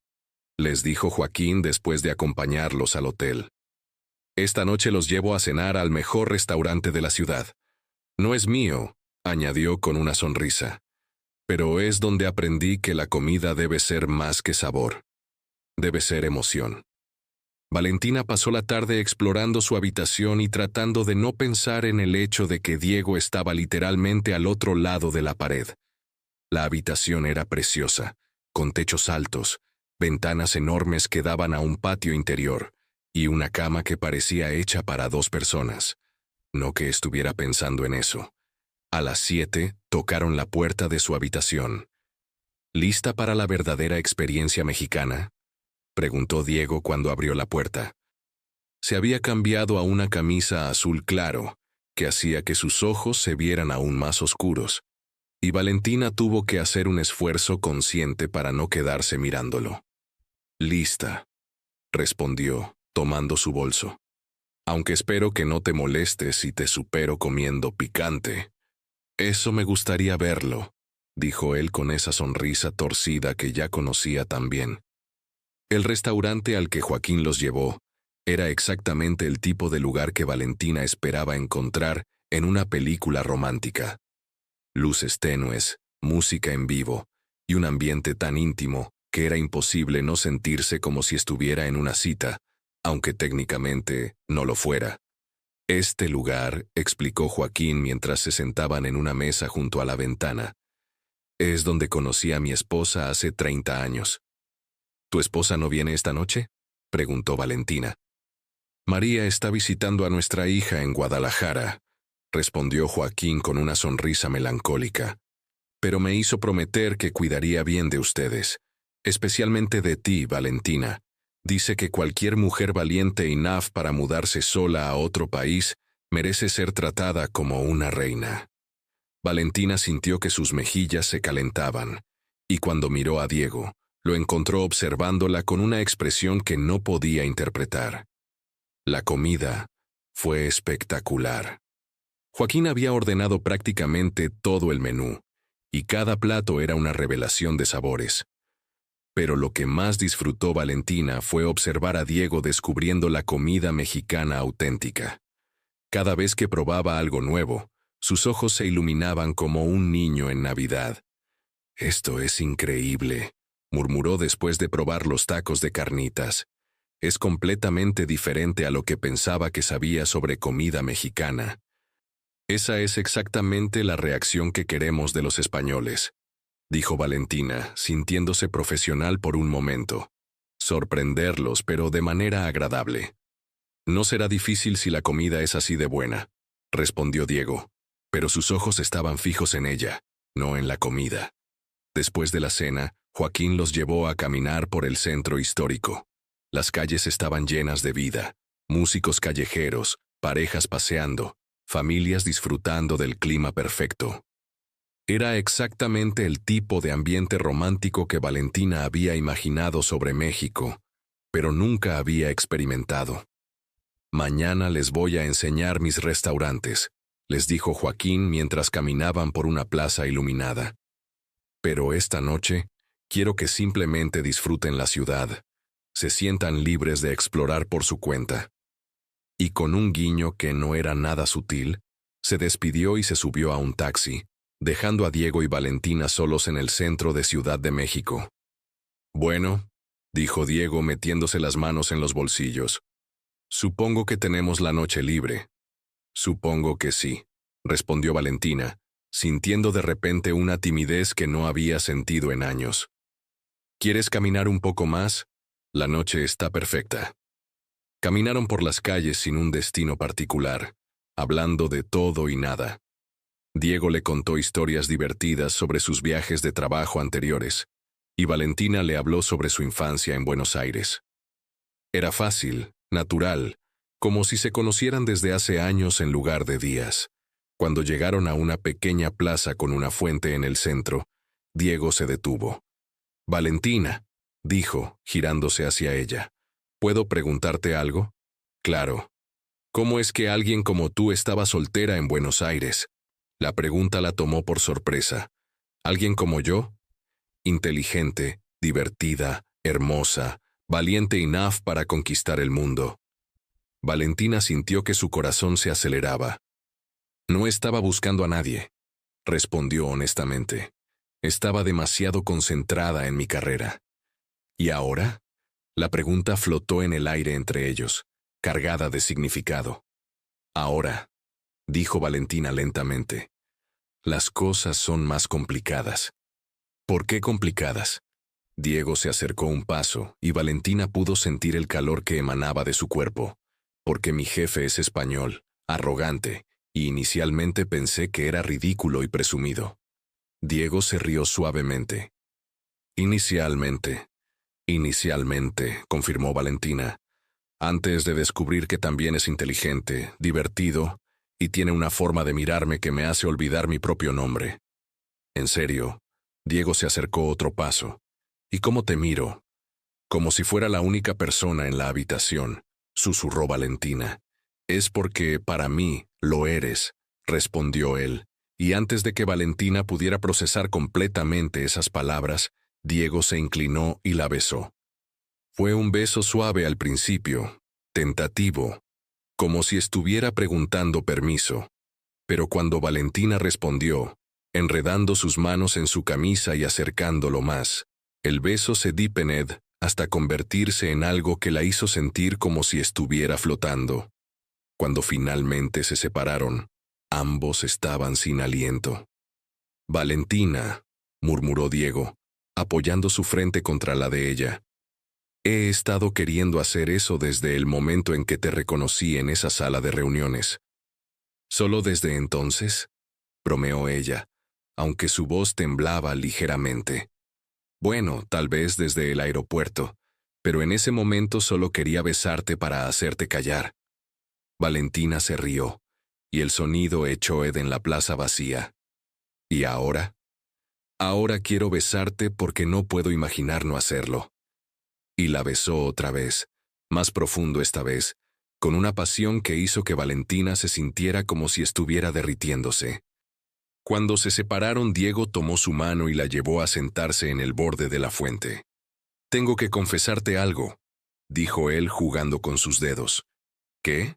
les dijo Joaquín después de acompañarlos al hotel. «Esta noche los llevo a cenar al mejor restaurante de la ciudad. No es mío», añadió con una sonrisa, «pero es donde aprendí que la comida debe ser más que sabor. Debe ser emoción». Valentina pasó la tarde explorando su habitación y tratando de no pensar en el hecho de que Diego estaba literalmente al otro lado de la pared. La habitación era preciosa, con techos altos, ventanas enormes que daban a un patio interior, y una cama que parecía hecha para 2 personas. No que estuviera pensando en eso. A las 7 tocaron la puerta de su habitación. «¿Lista para la verdadera experiencia mexicana?», preguntó Diego cuando abrió la puerta. Se había cambiado a una camisa azul claro, que hacía que sus ojos se vieran aún más oscuros, y Valentina tuvo que hacer un esfuerzo consciente para no quedarse mirándolo. «Lista», respondió, tomando su bolso. «Aunque espero que no te molestes si te supero comiendo picante». «Eso me gustaría verlo», dijo él con esa sonrisa torcida que ya conocía tan bien. El restaurante al que Joaquín los llevó era exactamente el tipo de lugar que Valentina esperaba encontrar en una película romántica. Luces tenues, música en vivo y un ambiente tan íntimo que era imposible no sentirse como si estuviera en una cita, aunque técnicamente no lo fuera. «Este lugar», explicó Joaquín mientras se sentaban en una mesa junto a la ventana, «es donde conocí a mi esposa hace 30 años. «¿Tu esposa no viene esta noche?», preguntó Valentina. «María está visitando a nuestra hija en Guadalajara», respondió Joaquín con una sonrisa melancólica. «Pero me hizo prometer que cuidaría bien de ustedes, especialmente de ti, Valentina. Dice que cualquier mujer valiente enough para mudarse sola a otro país merece ser tratada como una reina». Valentina sintió que sus mejillas se calentaban, y cuando miró a Diego, lo encontró observándola con una expresión que no podía interpretar. La comida fue espectacular. Joaquín había ordenado prácticamente todo el menú, y cada plato era una revelación de sabores. Pero lo que más disfrutó Valentina fue observar a Diego descubriendo la comida mexicana auténtica. Cada vez que probaba algo nuevo, sus ojos se iluminaban como un niño en Navidad. «Esto es increíble», murmuró después de probar los tacos de carnitas. «Es completamente diferente a lo que pensaba que sabía sobre comida mexicana». «Esa es exactamente la reacción que queremos de los españoles», dijo Valentina, sintiéndose profesional por un momento. «Sorprenderlos, pero de manera agradable». «No será difícil si la comida es así de buena», respondió Diego, pero sus ojos estaban fijos en ella, no en la comida. Después de la cena, Joaquín los llevó a caminar por el centro histórico. Las calles estaban llenas de vida, músicos callejeros, parejas paseando, familias disfrutando del clima perfecto. Era exactamente el tipo de ambiente romántico que Valentina había imaginado sobre México, pero nunca había experimentado. «Mañana les voy a enseñar mis restaurantes», les dijo Joaquín mientras caminaban por una plaza iluminada. «Pero esta noche, quiero que simplemente disfruten la ciudad, se sientan libres de explorar por su cuenta». Y con un guiño que no era nada sutil, se despidió y se subió a un taxi, dejando a Diego y Valentina solos en el centro de Ciudad de México. «Bueno», dijo Diego metiéndose las manos en los bolsillos, «supongo que tenemos la noche libre». «Supongo que sí», respondió Valentina, sintiendo de repente una timidez que no había sentido en años. «¿Quieres caminar un poco más? La noche está perfecta». Caminaron por las calles sin un destino particular, hablando de todo y nada. Diego le contó historias divertidas sobre sus viajes de trabajo anteriores, y Valentina le habló sobre su infancia en Buenos Aires. Era fácil, natural, como si se conocieran desde hace años en lugar de días. Cuando llegaron a una pequeña plaza con una fuente en el centro, Diego se detuvo. «Valentina», dijo, girándose hacia ella, «¿puedo preguntarte algo?» «Claro». ¿Cómo es que alguien como tú estaba soltera en Buenos Aires? La pregunta la tomó por sorpresa. ¿Alguien como yo? Inteligente, divertida, hermosa, valiente enough para conquistar el mundo. Valentina sintió que su corazón se aceleraba. No estaba buscando a nadie, respondió honestamente. Estaba demasiado concentrada en mi carrera. ¿Y ahora? La pregunta flotó en el aire entre ellos, cargada de significado. Ahora, dijo Valentina lentamente, las cosas son más complicadas. ¿Por qué complicadas? Diego se acercó un paso y Valentina pudo sentir el calor que emanaba de su cuerpo. Porque mi jefe es español, arrogante, y inicialmente pensé que era ridículo y presumido. Diego se rió suavemente. Inicialmente, confirmó Valentina, antes de descubrir que también es inteligente, divertido, y tiene una forma de mirarme que me hace olvidar mi propio nombre. En serio, Diego se acercó otro paso. ¿Y cómo te miro? Como si fuera la única persona en la habitación, susurró Valentina. Es porque, para mí, lo eres, respondió él, y antes de que Valentina pudiera procesar completamente esas palabras, Diego se inclinó y la besó. Fue un beso suave al principio, tentativo, como si estuviera preguntando permiso. Pero cuando Valentina respondió, enredando sus manos en su camisa y acercándolo más, el beso se deepened hasta convertirse en algo que la hizo sentir como si estuviera flotando. Cuando finalmente se separaron, ambos estaban sin aliento. Valentina, murmuró Diego, apoyando su frente contra la de ella. He estado queriendo hacer eso desde el momento en que te reconocí en esa sala de reuniones. ¿Solo desde entonces? Bromeó ella, aunque su voz temblaba ligeramente. Bueno, tal vez desde el aeropuerto, pero en ese momento solo quería besarte para hacerte callar. Valentina se rió, y el sonido echó en la plaza vacía. ¿Y ahora? Ahora quiero besarte porque no puedo imaginar no hacerlo. Y la besó otra vez, más profundo esta vez, con una pasión que hizo que Valentina se sintiera como si estuviera derritiéndose. Cuando se separaron, Diego tomó su mano y la llevó a sentarse en el borde de la fuente. Tengo que confesarte algo, dijo él jugando con sus dedos. ¿Qué?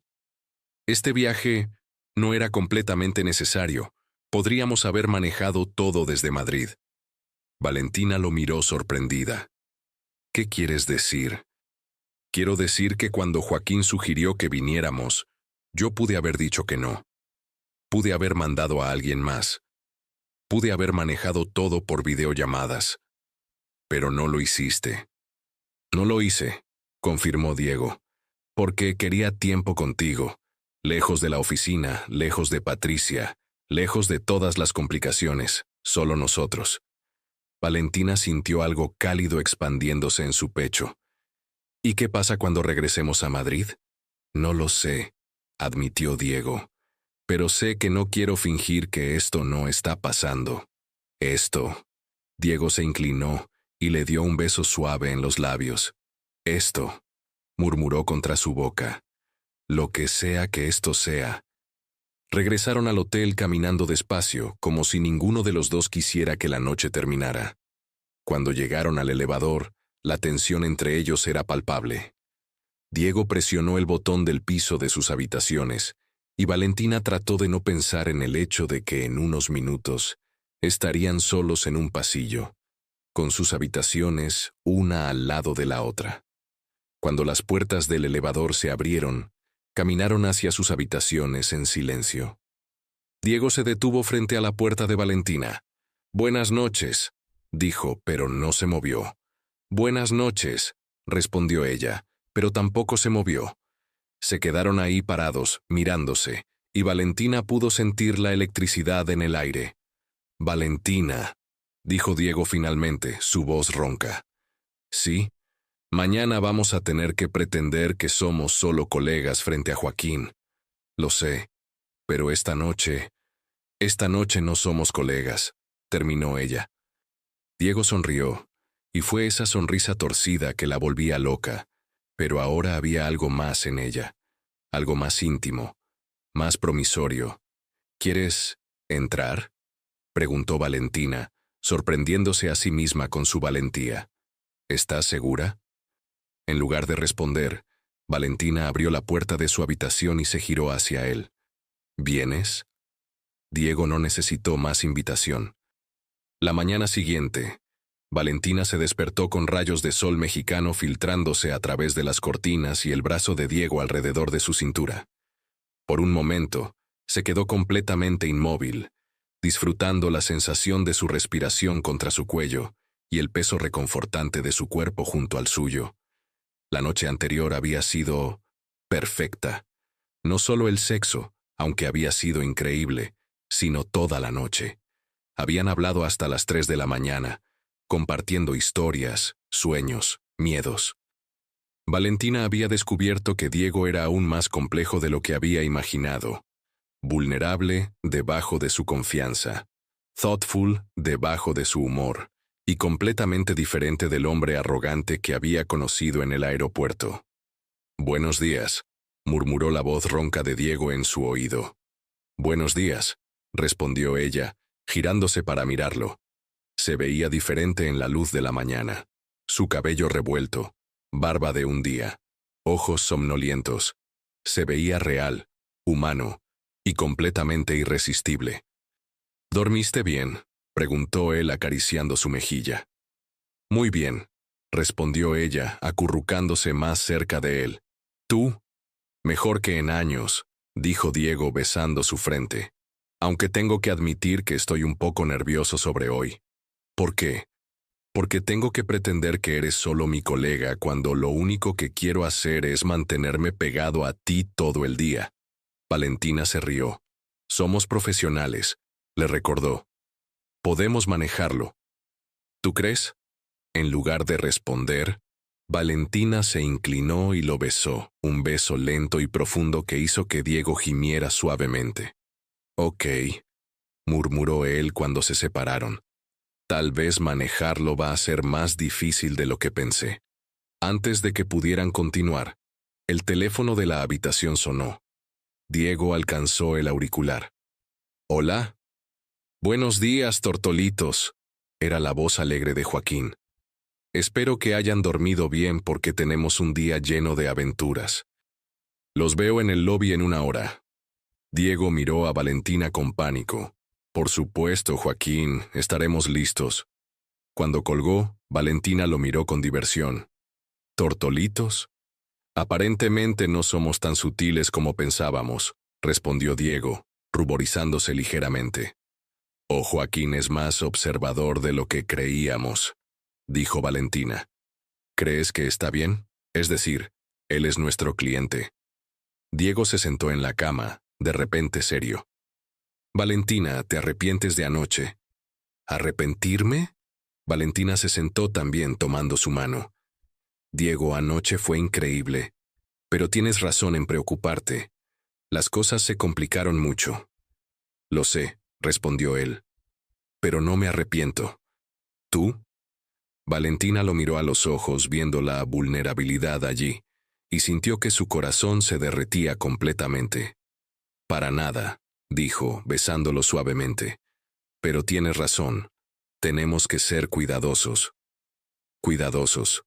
Este viaje no era completamente necesario. Podríamos haber manejado todo desde Madrid. Valentina lo miró sorprendida. ¿Qué quieres decir? Quiero decir que cuando Joaquín sugirió que viniéramos, yo pude haber dicho que no. Pude haber mandado a alguien más. Pude haber manejado todo por videollamadas. Pero no lo hiciste. No lo hice, confirmó Diego, porque quería tiempo contigo, lejos de la oficina, lejos de Patricia, lejos de todas las complicaciones, solo nosotros. Valentina sintió algo cálido expandiéndose en su pecho. ¿Y qué pasa cuando regresemos a Madrid? No lo sé, admitió Diego. Pero sé que no quiero fingir que esto no está pasando. Esto. Diego se inclinó y le dio un beso suave en los labios. Esto, murmuró contra su boca. Lo que sea que esto sea. Regresaron al hotel caminando despacio, como si ninguno de los dos quisiera que la noche terminara. Cuando llegaron al elevador, la tensión entre ellos era palpable. Diego presionó el botón del piso de sus habitaciones, y Valentina trató de no pensar en el hecho de que en unos minutos estarían solos en un pasillo, con sus habitaciones una al lado de la otra. Cuando las puertas del elevador se abrieron, caminaron hacia sus habitaciones en silencio. Diego se detuvo frente a la puerta de Valentina. «Buenas noches», dijo, pero no se movió. «Buenas noches», respondió ella, pero tampoco se movió. Se quedaron ahí parados, mirándose, y Valentina pudo sentir la electricidad en el aire. «Valentina», dijo Diego finalmente, su voz ronca. «Sí, mañana vamos a tener que pretender que somos solo colegas frente a Joaquín. Lo sé, pero esta noche no somos colegas», terminó ella. Diego sonrió, y fue esa sonrisa torcida que la volvía loca, pero ahora había algo más en ella. algo más íntimo, más promisorio. ¿Quieres entrar?, preguntó Valentina, sorprendiéndose a sí misma con su valentía. ¿Estás segura? En lugar de responder, Valentina abrió la puerta de su habitación y se giró hacia él. ¿Vienes? Diego no necesitó más invitación. La mañana siguiente, Valentina se despertó con rayos de sol mexicano filtrándose a través de las cortinas y el brazo de Diego alrededor de su cintura. Por un momento, se quedó completamente inmóvil, disfrutando la sensación de su respiración contra su cuello y el peso reconfortante de su cuerpo junto al suyo. La noche anterior había sido perfecta. No solo el sexo, aunque había sido increíble, sino toda la noche. Habían hablado hasta las 3 de la mañana, compartiendo historias, sueños, miedos. Valentina había descubierto que Diego era aún más complejo de lo que había imaginado. Vulnerable debajo de su confianza, thoughtful debajo de su humor, y completamente diferente del hombre arrogante que había conocido en el aeropuerto. «Buenos días», murmuró la voz ronca de Diego en su oído. «Buenos días», respondió ella, girándose para mirarlo. Se veía diferente en la luz de la mañana. Su cabello revuelto, barba de un día, ojos somnolientos. Se veía real, humano, y completamente irresistible. «¿Dormiste bien?», preguntó él acariciando su mejilla. «Muy bien», respondió ella, acurrucándose más cerca de él. «¿Tú?». «Mejor que en años», dijo Diego besando su frente. «Aunque tengo que admitir que estoy un poco nervioso sobre hoy». «¿Por qué?». «Porque tengo que pretender que eres solo mi colega cuando lo único que quiero hacer es mantenerme pegado a ti todo el día». Valentina se rió. «Somos profesionales», le recordó. «Podemos manejarlo». «¿Tú crees?». En lugar de responder, Valentina se inclinó y lo besó, un beso lento y profundo que hizo que Diego gimiera suavemente. «Ok», murmuró él cuando se separaron. «Tal vez manejarlo va a ser más difícil de lo que pensé». Antes de que pudieran continuar, el teléfono de la habitación sonó. Diego alcanzó el auricular. «Hola». «Buenos días, tortolitos», era la voz alegre de Joaquín. «Espero que hayan dormido bien porque tenemos un día lleno de aventuras. Los veo en el lobby en 1 hora». Diego miró a Valentina con pánico. «Por supuesto, Joaquín, estaremos listos». Cuando colgó, Valentina lo miró con diversión. «¿Tortolitos?». «Aparentemente no somos tan sutiles como pensábamos», respondió Diego, ruborizándose ligeramente. «O Joaquín es más observador de lo que creíamos», dijo Valentina. «¿Crees que está bien? Es decir, él es nuestro cliente». Diego se sentó en la cama, de repente serio. «Valentina, ¿te arrepientes de anoche?». «¿Arrepentirme?». Valentina se sentó también tomando su mano. «Diego, anoche fue increíble. Pero tienes razón en preocuparte. Las cosas se complicaron mucho». «Lo sé», respondió él. «Pero no me arrepiento». «¿Tú?». Valentina lo miró a los ojos viendo la vulnerabilidad allí, y sintió que su corazón se derretía completamente. «Para nada», dijo, besándolo suavemente. «Pero tienes razón. Tenemos que ser cuidadosos». «Cuidadosos»,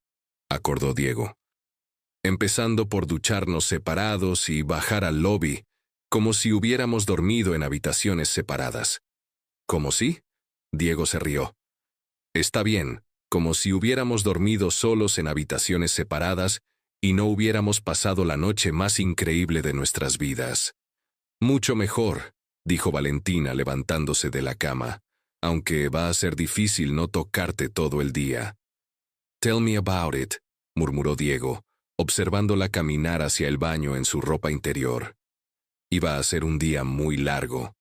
acordó Diego. «Empezando por ducharnos separados y bajar al lobby, como si hubiéramos dormido en habitaciones separadas». «¿Cómo sí?». Diego se rió. «Está bien, como si hubiéramos dormido solos en habitaciones separadas y no hubiéramos pasado la noche más increíble de nuestras vidas». «Mucho mejor», dijo Valentina levantándose de la cama, «aunque va a ser difícil no tocarte todo el día». «Tell me about it», murmuró Diego, observándola caminar hacia el baño en su ropa interior. Iba a ser un día muy largo.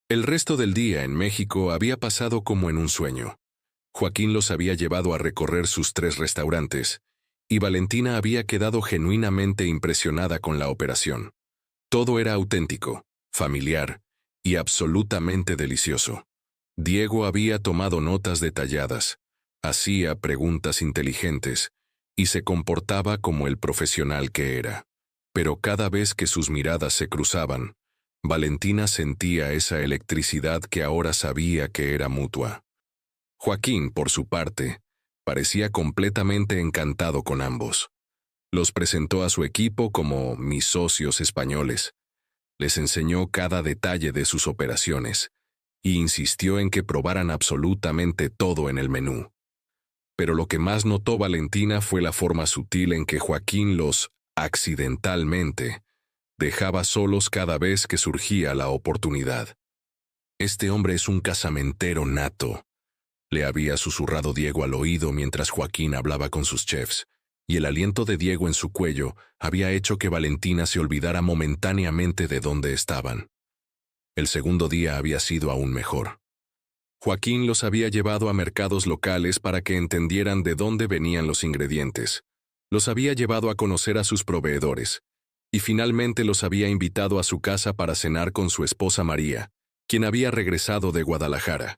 El resto del día en México había pasado como en un sueño. Joaquín los había llevado a recorrer sus 3 restaurantes, y Valentina había quedado genuinamente impresionada con la operación. Todo era auténtico, familiar y absolutamente delicioso. Diego había tomado notas detalladas, hacía preguntas inteligentes y se comportaba como el profesional que era. Pero cada vez que sus miradas se cruzaban, Valentina sentía esa electricidad que ahora sabía que era mutua. Joaquín, por su parte, parecía completamente encantado con ambos. Los presentó a su equipo como mis socios españoles. Les enseñó cada detalle de sus operaciones e insistió en que probaran absolutamente todo en el menú. Pero lo que más notó Valentina fue la forma sutil en que Joaquín los, accidentalmente, dejaba solos cada vez que surgía la oportunidad. Este hombre es un casamentero nato, le había susurrado Diego al oído mientras Joaquín hablaba con sus chefs, y el aliento de Diego en su cuello había hecho que Valentina se olvidara momentáneamente de dónde estaban. El segundo día había sido aún mejor. Joaquín los había llevado a mercados locales para que entendieran de dónde venían los ingredientes. Los había llevado a conocer a sus proveedores, y finalmente los había invitado a su casa para cenar con su esposa María, quien había regresado de Guadalajara.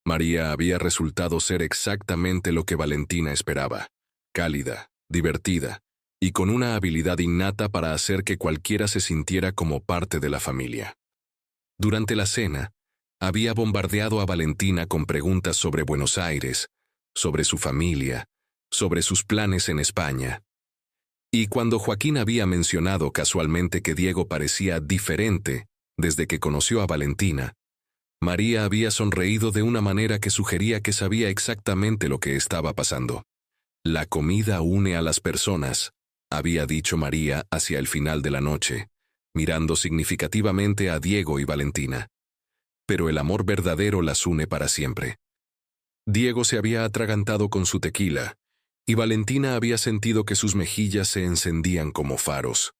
María había resultado ser exactamente lo que Valentina esperaba: cálida, divertida, y con una habilidad innata para hacer que cualquiera se sintiera como parte de la familia. Durante la cena, había bombardeado a Valentina con preguntas sobre Buenos Aires, sobre su familia, sobre sus planes en España. Y cuando Joaquín había mencionado casualmente que Diego parecía diferente desde que conoció a Valentina, María había sonreído de una manera que sugería que sabía exactamente lo que estaba pasando. La comida une a las personas, había dicho María hacia el final de la noche, mirando significativamente a Diego y Valentina. Pero el amor verdadero las une para siempre. Diego se había atragantado con su tequila, y Valentina había sentido que sus mejillas se encendían como faros.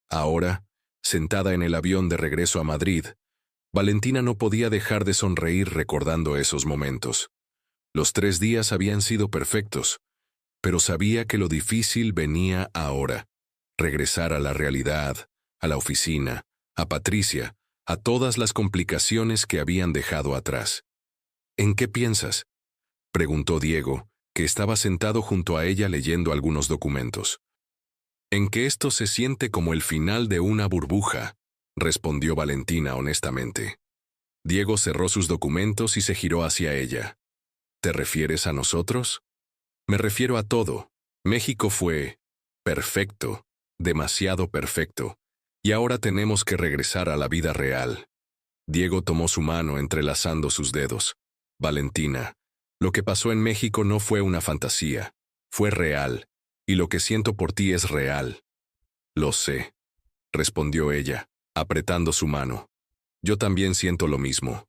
Ahora, sentada en el avión de regreso a Madrid, Valentina no podía dejar de sonreír recordando esos momentos. Los 3 días habían sido perfectos, pero sabía que lo difícil venía ahora: regresar a la realidad, a la oficina, a Patricia, a todas las complicaciones que habían dejado atrás. ¿En qué piensas?, preguntó Diego, que estaba sentado junto a ella leyendo algunos documentos. En que esto se siente como el final de una burbuja, respondió Valentina honestamente. Diego cerró sus documentos y se giró hacia ella. ¿Te refieres a nosotros? Me refiero a todo. México fue perfecto, demasiado perfecto, y ahora tenemos que regresar a la vida real. Diego tomó su mano entrelazando sus dedos. Valentina, lo que pasó en México no fue una fantasía, fue real, y lo que siento por ti es real. Lo sé, respondió ella, apretando su mano. Yo también siento lo mismo.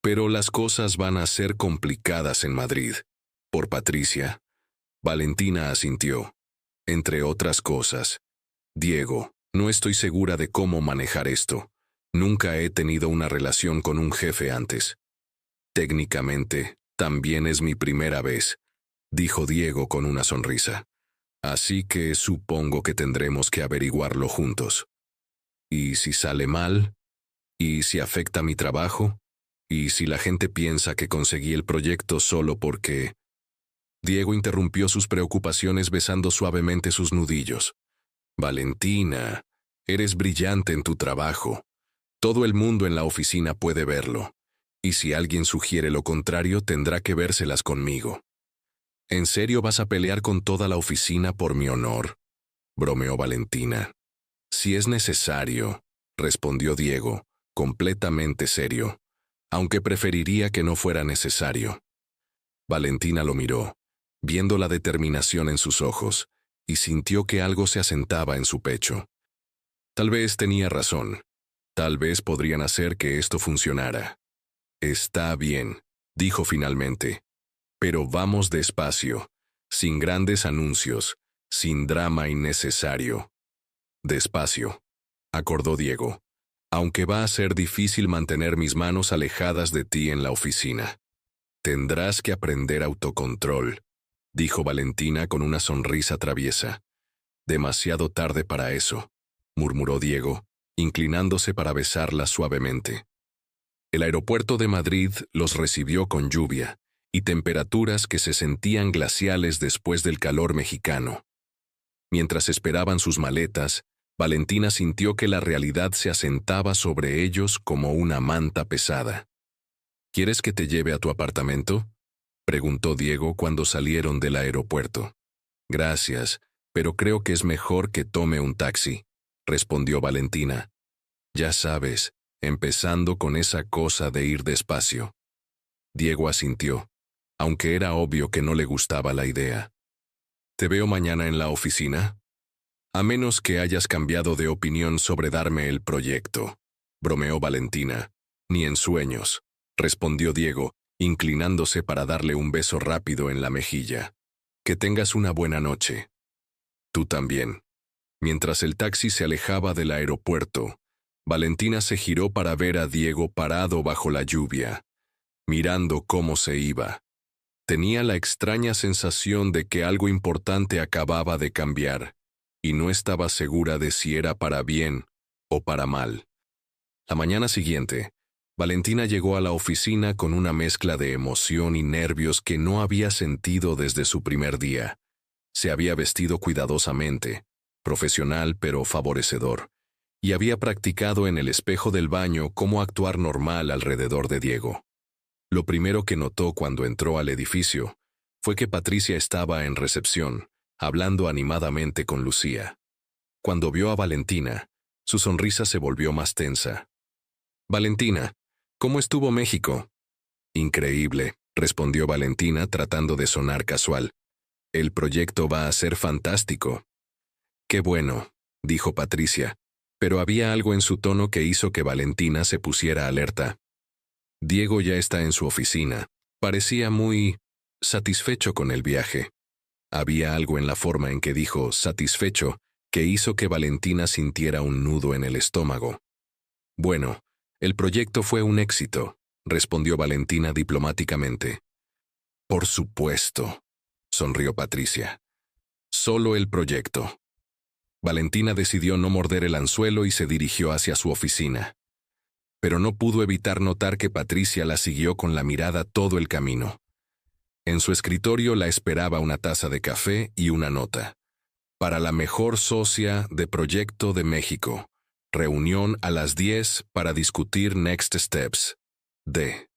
Pero las cosas van a ser complicadas en Madrid. Por Patricia. Valentina asintió. Entre otras cosas. Diego, no estoy segura de cómo manejar esto. Nunca he tenido una relación con un jefe antes. Técnicamente, también es mi primera vez, dijo Diego con una sonrisa. Así que supongo que tendremos que averiguarlo juntos. ¿Y si sale mal? ¿Y si afecta mi trabajo? ¿Y si la gente piensa que conseguí el proyecto solo porque...? Diego interrumpió sus preocupaciones besando suavemente sus nudillos. Valentina, eres brillante en tu trabajo. Todo el mundo en la oficina puede verlo. Y si alguien sugiere lo contrario, tendrá que vérselas conmigo. ¿En serio vas a pelear con toda la oficina por mi honor?, bromeó Valentina. Si es necesario, respondió Diego, completamente serio, aunque preferiría que no fuera necesario. Valentina lo miró, viendo la determinación en sus ojos, y sintió que algo se asentaba en su pecho. Tal vez tenía razón. Tal vez podrían hacer que esto funcionara. Está bien, dijo finalmente. Pero vamos despacio, sin grandes anuncios, sin drama innecesario. Despacio, acordó Diego, aunque va a ser difícil mantener mis manos alejadas de ti en la oficina. Tendrás que aprender autocontrol, dijo Valentina con una sonrisa traviesa. Demasiado tarde para eso, murmuró Diego, inclinándose para besarla suavemente. El aeropuerto de Madrid los recibió con lluvia y temperaturas que se sentían glaciales después del calor mexicano. Mientras esperaban sus maletas, Valentina sintió que la realidad se asentaba sobre ellos como una manta pesada. ¿Quieres que te lleve a tu apartamento?, preguntó Diego cuando salieron del aeropuerto. Gracias, pero creo que es mejor que tome un taxi, respondió Valentina. Ya sabes, empezando con esa cosa de ir despacio. Diego asintió, aunque era obvio que no le gustaba la idea. ¿Te veo mañana en la oficina? A menos que hayas cambiado de opinión sobre darme el proyecto, bromeó Valentina. Ni en sueños, respondió Diego, inclinándose para darle un beso rápido en la mejilla. Que tengas una buena noche. Tú también. Mientras el taxi se alejaba del aeropuerto, Valentina se giró para ver a Diego parado bajo la lluvia, mirando cómo se iba. Tenía la extraña sensación de que algo importante acababa de cambiar, y no estaba segura de si era para bien o para mal. La mañana siguiente, Valentina llegó a la oficina con una mezcla de emoción y nervios que no había sentido desde su primer día. Se había vestido cuidadosamente, profesional pero favorecedor, y había practicado en el espejo del baño cómo actuar normal alrededor de Diego. Lo primero que notó cuando entró al edificio fue que Patricia estaba en recepción, hablando animadamente con Lucía. Cuando vio a Valentina, su sonrisa se volvió más tensa. «Valentina, ¿cómo estuvo México?» «Increíble», respondió Valentina tratando de sonar casual. «El proyecto va a ser fantástico». «Qué bueno», dijo Patricia, pero había algo en su tono que hizo que Valentina se pusiera alerta. Diego ya está en su oficina. Parecía muy satisfecho con el viaje. Había algo en la forma en que dijo satisfecho que hizo que Valentina sintiera un nudo en el estómago. «Bueno, el proyecto fue un éxito», respondió Valentina diplomáticamente. «Por supuesto», sonrió Patricia. «Solo el proyecto». Valentina decidió no morder el anzuelo y se dirigió hacia su oficina. Pero no pudo evitar notar que Patricia la siguió con la mirada todo el camino. En su escritorio la esperaba una taza de café y una nota. Para la mejor socia de Proyecto de México. Reunión a las 10 para discutir Next Steps. D.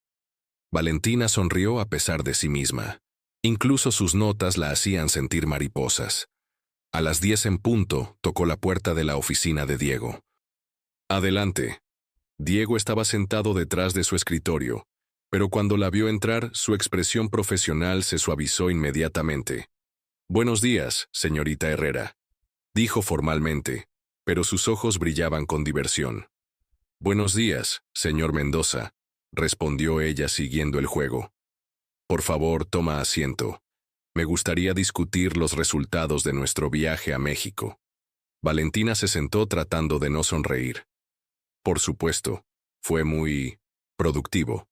Valentina sonrió a pesar de sí misma. Incluso sus notas la hacían sentir mariposas. A las 10 en punto, tocó la puerta de la oficina de Diego. «Adelante». Diego estaba sentado detrás de su escritorio, pero cuando la vio entrar, su expresión profesional se suavizó inmediatamente. «Buenos días, señorita Herrera», dijo formalmente, pero sus ojos brillaban con diversión. «Buenos días, señor Mendoza», respondió ella siguiendo el juego. «Por favor, toma asiento. Me gustaría discutir los resultados de nuestro viaje a México». Valentina se sentó tratando de no sonreír. «Por supuesto, fue muy productivo».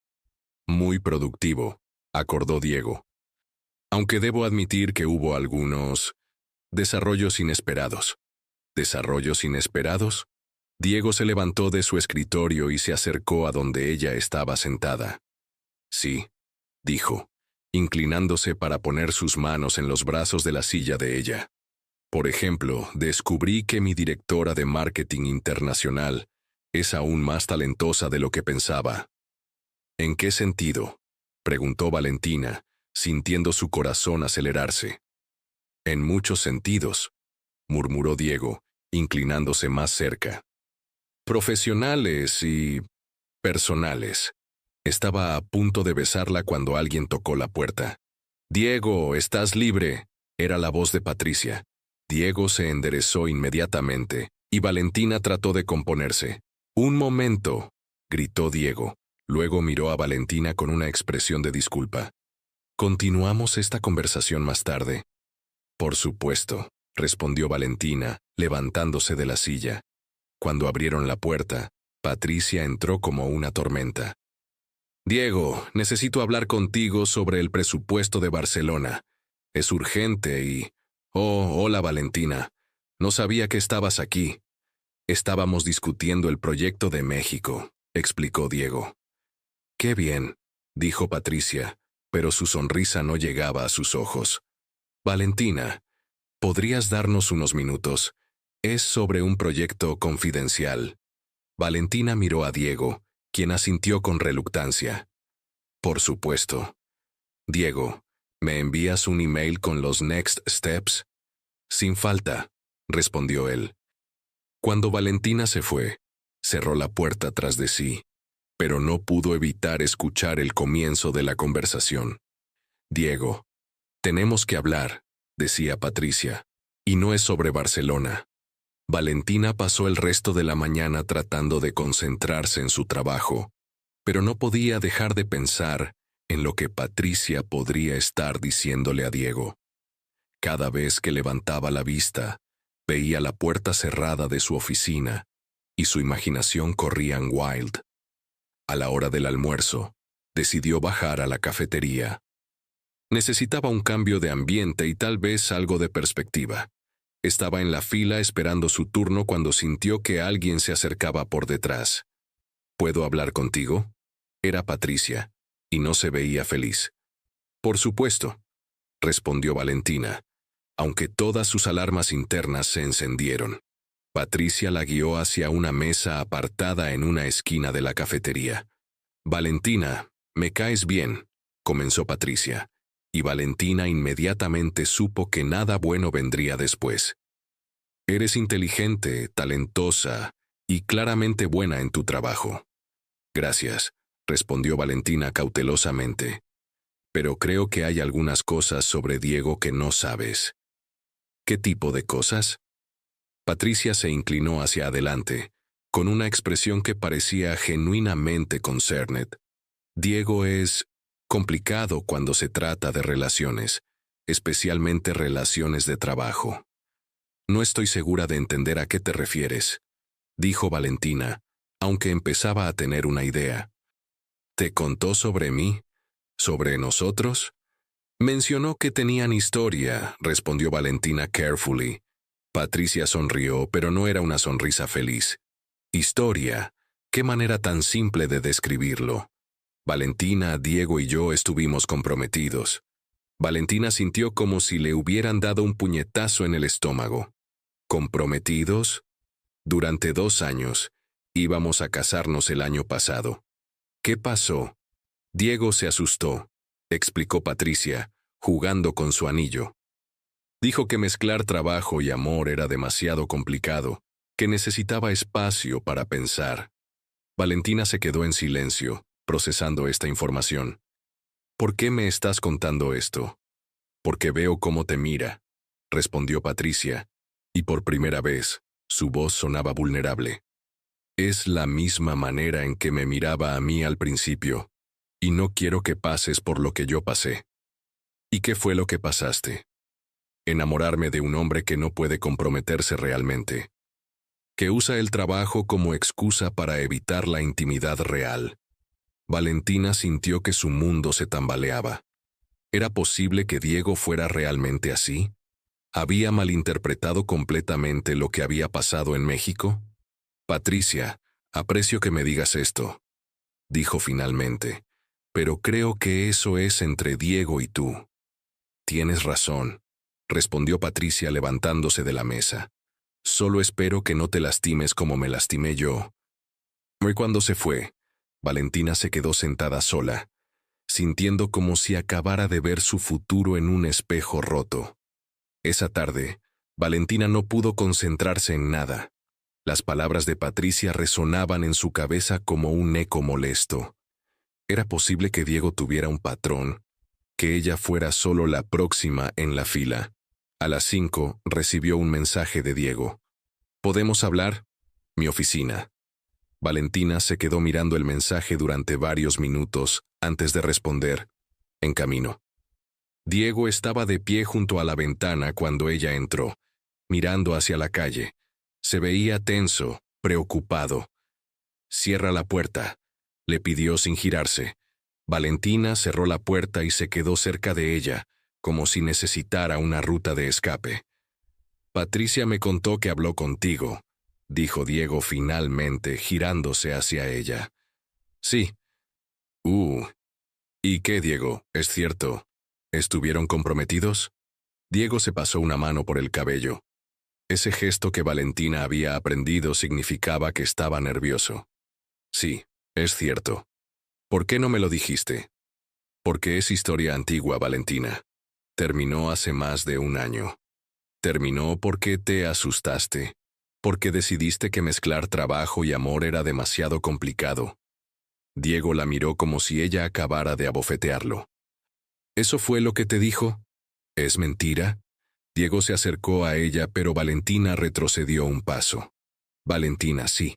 «Muy productivo», acordó Diego. «Aunque debo admitir que hubo algunos desarrollos inesperados». ¿Desarrollos inesperados? Diego se levantó de su escritorio y se acercó a donde ella estaba sentada. «Sí», dijo, inclinándose para poner sus manos en los brazos de la silla de ella. «Por ejemplo, descubrí que mi directora de marketing internacional es aún más talentosa de lo que pensaba». «¿En qué sentido?», preguntó Valentina, sintiendo su corazón acelerarse. «En muchos sentidos», murmuró Diego, inclinándose más cerca. «Profesionales y personales». Estaba a punto de besarla cuando alguien tocó la puerta. «Diego, estás libre», era la voz de Patricia. Diego se enderezó inmediatamente, y Valentina trató de componerse. «Un momento», gritó Diego. Luego miró a Valentina con una expresión de disculpa. «Continuamos esta conversación más tarde». «Por supuesto», respondió Valentina, levantándose de la silla. Cuando abrieron la puerta, Patricia entró como una tormenta. «Diego, necesito hablar contigo sobre el presupuesto de Barcelona. Es urgente y... Oh, hola Valentina. No sabía que estabas aquí». «Estábamos discutiendo el proyecto de México», explicó Diego. «Qué bien», dijo Patricia, pero su sonrisa no llegaba a sus ojos. «Valentina, ¿podrías darnos unos minutos? Es sobre un proyecto confidencial. Valentina miró a Diego, quien asintió con reluctancia. Por supuesto. Diego, ¿me envías un email con los next steps? Sin falta, respondió él. Cuando Valentina se fue, cerró la puerta tras de sí, pero no pudo evitar escuchar el comienzo de la conversación. Diego, tenemos que hablar, decía Patricia, y no es sobre Barcelona. Valentina pasó el resto de la mañana tratando de concentrarse en su trabajo, pero no podía dejar de pensar en lo que Patricia podría estar diciéndole a Diego. Cada vez que levantaba la vista, veía la puerta cerrada de su oficina y su imaginación corría en wild. A la hora del almuerzo, decidió bajar a la cafetería. Necesitaba un cambio de ambiente y tal vez algo de perspectiva. Estaba en la fila esperando su turno cuando sintió que alguien se acercaba por detrás. ¿Puedo hablar contigo? Era Patricia, y no se veía feliz. Por supuesto, respondió Valentina, aunque todas sus alarmas internas se encendieron. Patricia la guió hacia una mesa apartada en una esquina de la cafetería. Valentina, me caes bien, comenzó Patricia, y Valentina inmediatamente supo que nada bueno vendría después. Eres inteligente, talentosa y claramente buena en tu trabajo. Gracias, respondió Valentina cautelosamente. Pero creo que hay algunas cosas sobre Diego que no sabes. ¿Qué tipo de cosas? Patricia se inclinó hacia adelante, con una expresión que parecía genuinamente concerned. Diego es complicado cuando se trata de relaciones, especialmente relaciones de trabajo. No estoy segura de entender a qué te refieres, dijo Valentina, aunque empezaba a tener una idea. ¿Te contó sobre mí? ¿Sobre nosotros? Mencionó que tenían historia, respondió Valentina carefully. Patricia sonrió, pero no era una sonrisa feliz. Historia. Qué manera tan simple de describirlo. Valentina, Diego y yo estuvimos comprometidos. Valentina sintió como si le hubieran dado un puñetazo en el estómago. ¿Comprometidos? Durante 2 años. Íbamos a casarnos el año pasado. ¿Qué pasó? Diego se asustó, explicó Patricia, jugando con su anillo. Dijo que mezclar trabajo y amor era demasiado complicado, que necesitaba espacio para pensar. Valentina se quedó en silencio, procesando esta información. ¿Por qué me estás contando esto? Porque veo cómo te mira, respondió Patricia, y por primera vez, su voz sonaba vulnerable. Es la misma manera en que me miraba a mí al principio, y no quiero que pases por lo que yo pasé. ¿Y qué fue lo que pasaste? Enamorarme de un hombre que no puede comprometerse realmente, que usa el trabajo como excusa para evitar la intimidad real. Valentina sintió que su mundo se tambaleaba. ¿Era posible que Diego fuera realmente así? ¿Había malinterpretado completamente lo que había pasado en México? Patricia, aprecio que me digas esto, dijo finalmente, pero creo que eso es entre Diego y tú. Tienes razón, respondió Patricia levantándose de la mesa. Solo espero que no te lastimes como me lastimé yo. Y cuando se fue, Valentina se quedó sentada sola, sintiendo como si acabara de ver su futuro en un espejo roto. Esa tarde, Valentina no pudo concentrarse en nada. Las palabras de Patricia resonaban en su cabeza como un eco molesto. ¿Era posible que Diego tuviera un patrón? Que ella fuera solo la próxima en la fila. A las 5 recibió un mensaje de Diego. ¿Podemos hablar? Mi oficina. Valentina se quedó mirando el mensaje durante varios minutos antes de responder. En camino. Diego estaba de pie junto a la ventana cuando ella entró, mirando hacia la calle. Se veía tenso, preocupado. Cierra la puerta, le pidió sin girarse. Valentina cerró la puerta y se quedó cerca de ella, como si necesitara una ruta de escape. Patricia me contó que habló contigo, dijo Diego finalmente, girándose hacia ella. Sí. ¿Y qué, Diego? ¿Es cierto? ¿Estuvieron comprometidos? Diego se pasó una mano por el cabello. Ese gesto que Valentina había aprendido significaba que estaba nervioso. Sí, es cierto. ¿Por qué no me lo dijiste? Porque es historia antigua, Valentina. Terminó hace más de un año. Terminó porque te asustaste. Porque decidiste que mezclar trabajo y amor era demasiado complicado. Diego la miró como si ella acabara de abofetearlo. ¿Eso fue lo que te dijo? ¿Es mentira? Diego se acercó a ella, pero Valentina retrocedió un paso. Valentina, sí.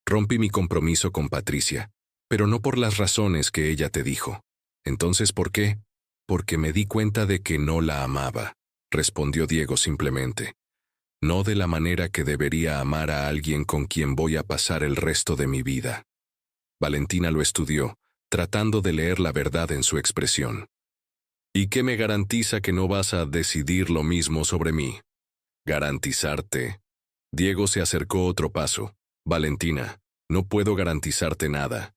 Rompí mi compromiso con Patricia, pero no por las razones que ella te dijo. Entonces, ¿por qué? Porque me di cuenta de que no la amaba, respondió Diego simplemente. No de la manera que debería amar a alguien con quien voy a pasar el resto de mi vida. Valentina lo estudió, tratando de leer la verdad en su expresión. ¿Y qué me garantiza que no vas a decidir lo mismo sobre mí? Garantizarte. Diego se acercó otro paso. Valentina, no puedo garantizarte nada.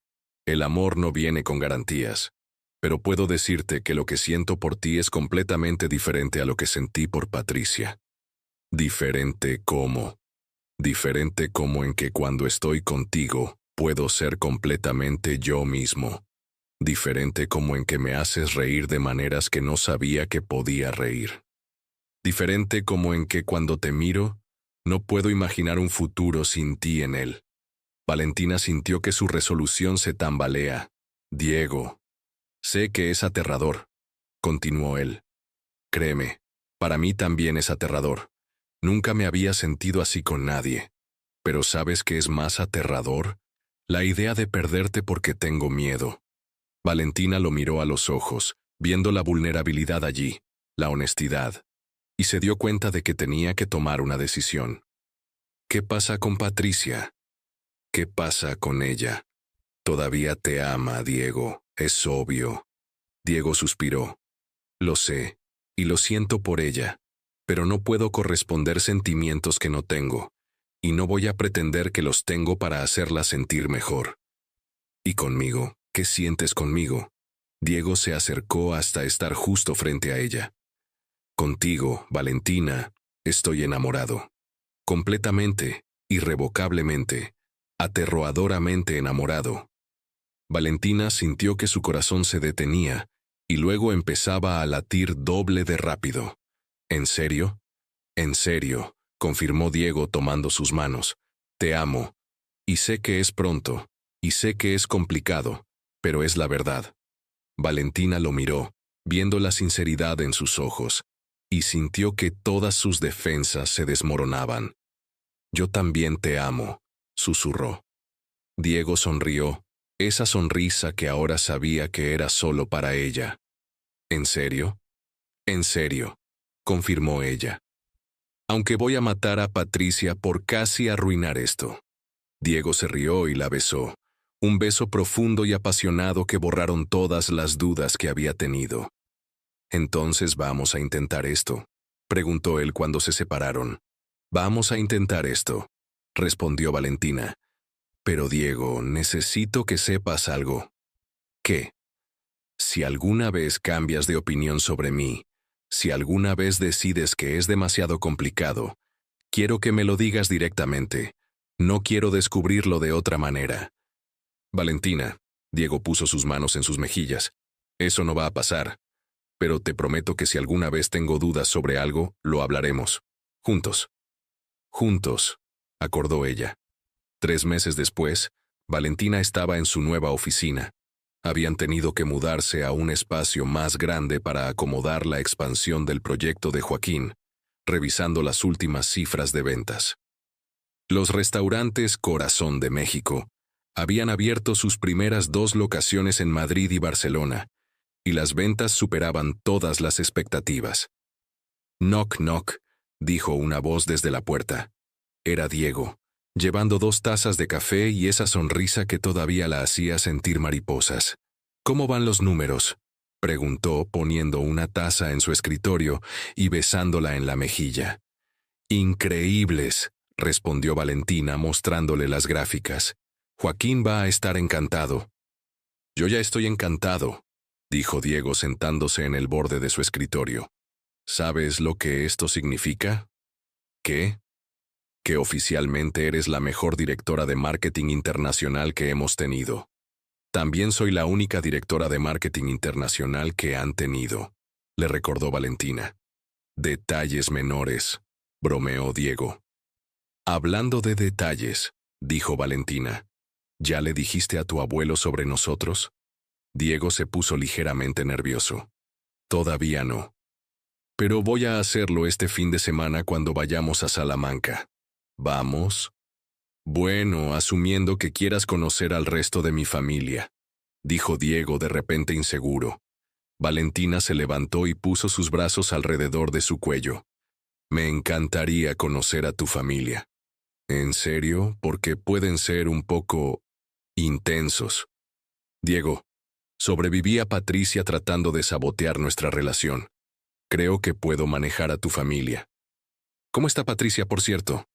El amor no viene con garantías. Pero puedo decirte que lo que siento por ti es completamente diferente a lo que sentí por Patricia. ¿Diferente cómo? Diferente como en que cuando estoy contigo, puedo ser completamente yo mismo. Diferente como en que me haces reír de maneras que no sabía que podía reír. Diferente como en que cuando te miro, no puedo imaginar un futuro sin ti en él. Valentina sintió que su resolución se tambalea. Diego. Sé que es aterrador, continuó él. Créeme, para mí también es aterrador. Nunca me había sentido así con nadie. Pero ¿sabes qué es más aterrador? La idea de perderte porque tengo miedo. Valentina lo miró a los ojos, viendo la vulnerabilidad allí, la honestidad, y se dio cuenta de que tenía que tomar una decisión. ¿Qué pasa con Patricia? ¿Qué pasa con ella? Todavía te ama, Diego, es obvio. Diego suspiró. Lo sé, y lo siento por ella, pero no puedo corresponder sentimientos que no tengo, y no voy a pretender que los tengo para hacerla sentir mejor. ¿Y conmigo? ¿Qué sientes conmigo? Diego se acercó hasta estar justo frente a ella. Contigo, Valentina, estoy enamorado. Completamente, irrevocablemente, aterradoramente enamorado. Valentina sintió que su corazón se detenía y luego empezaba a latir doble de rápido. ¿En serio? En serio, confirmó Diego tomando sus manos. Te amo. Y sé que es pronto, y sé que es complicado, pero es la verdad. Valentina lo miró, viendo la sinceridad en sus ojos, y sintió que todas sus defensas se desmoronaban. Yo también te amo, susurró. Diego sonrió, esa sonrisa que ahora sabía que era solo para ella. ¿En serio? En serio, confirmó ella. Aunque voy a matar a Patricia por casi arruinar esto. Diego se rió y la besó, un beso profundo y apasionado que borraron todas las dudas que había tenido. «Entonces vamos a intentar esto», preguntó él cuando se separaron. «Vamos a intentar esto», respondió Valentina. «Pero Diego, necesito que sepas algo». «¿Qué?» «Si alguna vez cambias de opinión sobre mí, si alguna vez decides que es demasiado complicado, quiero que me lo digas directamente. No quiero descubrirlo de otra manera». «Valentina», Diego puso sus manos en sus mejillas, «eso no va a pasar. Pero te prometo que si alguna vez tengo dudas sobre algo, lo hablaremos. Juntos». «Juntos», acordó ella. 3 meses después, Valentina estaba en su nueva oficina. Habían tenido que mudarse a un espacio más grande para acomodar la expansión del proyecto de Joaquín, revisando las últimas cifras de ventas. Los restaurantes Corazón de México habían abierto sus primeras 2 locaciones en Madrid y Barcelona, y las ventas superaban todas las expectativas. «Knock, knock», dijo una voz desde la puerta. Era Diego, llevando 2 tazas de café y esa sonrisa que todavía la hacía sentir mariposas. «¿Cómo van los números?», preguntó poniendo una taza en su escritorio y besándola en la mejilla. «Increíbles», respondió Valentina mostrándole las gráficas. «Joaquín va a estar encantado». «Yo ya estoy encantado», dijo Diego sentándose en el borde de su escritorio. «¿Sabes lo que esto significa?» «¿Qué?», que oficialmente eres la mejor directora de marketing internacional que hemos tenido. También soy la única directora de marketing internacional que han tenido, le recordó Valentina. Detalles menores, bromeó Diego. Hablando de detalles, dijo Valentina, ¿ya le dijiste a tu abuelo sobre nosotros? Diego se puso ligeramente nervioso. Todavía no. Pero voy a hacerlo este fin de semana cuando vayamos a Salamanca. ¿Vamos? Bueno, asumiendo que quieras conocer al resto de mi familia, dijo Diego de repente inseguro. Valentina se levantó y puso sus brazos alrededor de su cuello. Me encantaría conocer a tu familia. ¿En serio? Porque pueden ser un poco intensos. Diego, sobreviví a Patricia tratando de sabotear nuestra relación. Creo que puedo manejar a tu familia. ¿Cómo está Patricia, por cierto?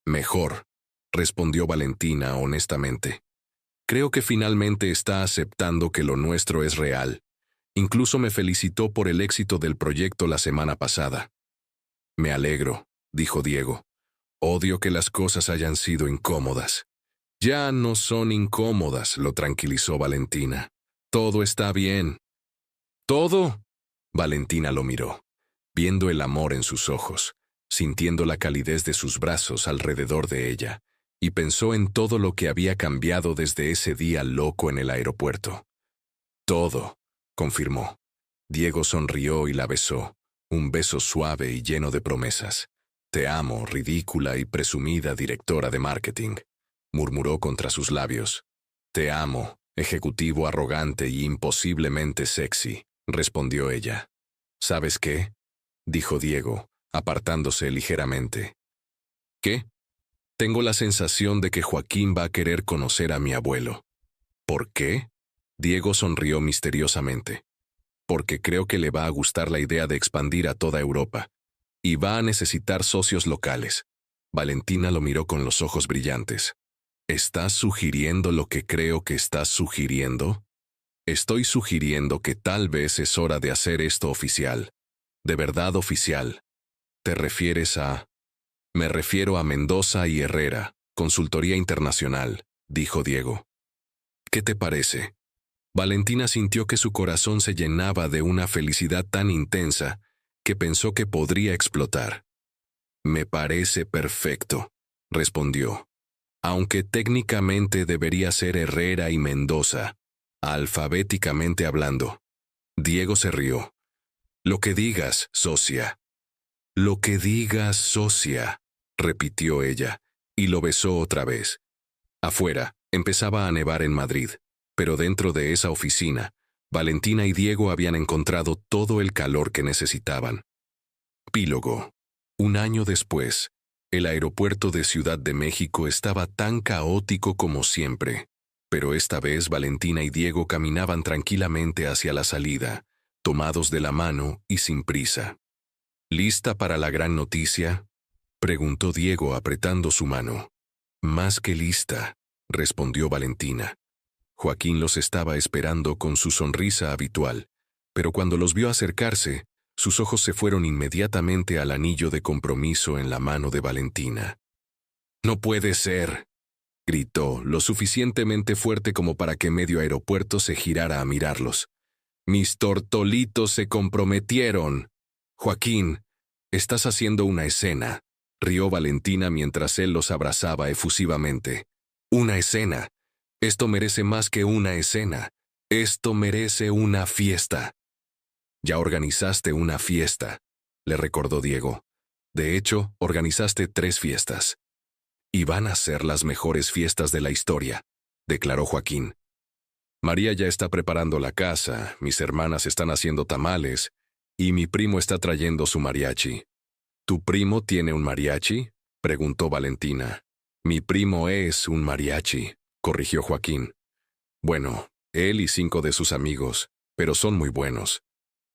Mejor, respondió Valentina honestamente. Creo que finalmente está aceptando que lo nuestro es real. Incluso me felicitó por el éxito del proyecto la semana pasada. Me alegro, dijo Diego. Odio que las cosas hayan sido incómodas. Ya no son incómodas, lo tranquilizó Valentina. Todo está bien. ¿Todo? Valentina lo miró, viendo el amor en sus ojos, sintiendo la calidez de sus brazos alrededor de ella, y pensó en todo lo que había cambiado desde ese día loco en el aeropuerto. Todo, confirmó. Diego sonrió y la besó, un beso suave y lleno de promesas. Te amo, ridícula y presumida directora de marketing, murmuró contra sus labios. Te amo, ejecutivo arrogante y imposiblemente sexy, respondió ella. ¿Sabes qué? Dijo Diego, apartándose ligeramente. ¿Qué? Tengo la sensación de que Joaquín va a querer conocer a mi abuelo. ¿Por qué? Diego sonrió misteriosamente. Porque creo que le va a gustar la idea de expandir a toda Europa. Y va a necesitar socios locales. Valentina lo miró con los ojos brillantes. ¿Estás sugiriendo lo que creo que estás sugiriendo? Estoy sugiriendo que tal vez es hora de hacer esto oficial. De verdad oficial. ¿Te refieres a...? Me refiero a Mendoza y Herrera, consultoría internacional, dijo Diego. ¿Qué te parece? Valentina sintió que su corazón se llenaba de una felicidad tan intensa que pensó que podría explotar. Me parece perfecto, respondió. Aunque técnicamente debería ser Herrera y Mendoza, alfabéticamente hablando. Diego se rió. Lo que digas, socia. Lo que digas, socia, repitió ella, y lo besó otra vez. Afuera, empezaba a nevar en Madrid, pero dentro de esa oficina, Valentina y Diego habían encontrado todo el calor que necesitaban. Epílogo. Un año después, el aeropuerto de Ciudad de México estaba tan caótico como siempre, pero esta vez Valentina y Diego caminaban tranquilamente hacia la salida, tomados de la mano y sin prisa. ¿Lista para la gran noticia?, preguntó Diego apretando su mano. Más que lista, respondió Valentina. Joaquín los estaba esperando con su sonrisa habitual, pero cuando los vio acercarse, sus ojos se fueron inmediatamente al anillo de compromiso en la mano de Valentina. «No puede ser», gritó, lo suficientemente fuerte como para que medio aeropuerto se girara a mirarlos. «Mis tortolitos se comprometieron». «Joaquín, estás haciendo una escena», rió Valentina mientras él los abrazaba efusivamente. «Una escena. Esto merece más que una escena. Esto merece una fiesta». «Ya organizaste una fiesta», le recordó Diego. «De hecho, organizaste 3 fiestas». «Y van a ser las mejores fiestas de la historia», declaró Joaquín. «María ya está preparando la casa, mis hermanas están haciendo tamales, y mi primo está trayendo su mariachi». «¿Tu primo tiene un mariachi?», preguntó Valentina. «Mi primo es un mariachi», corrigió Joaquín. «Bueno, él y 5 de sus amigos, pero son muy buenos».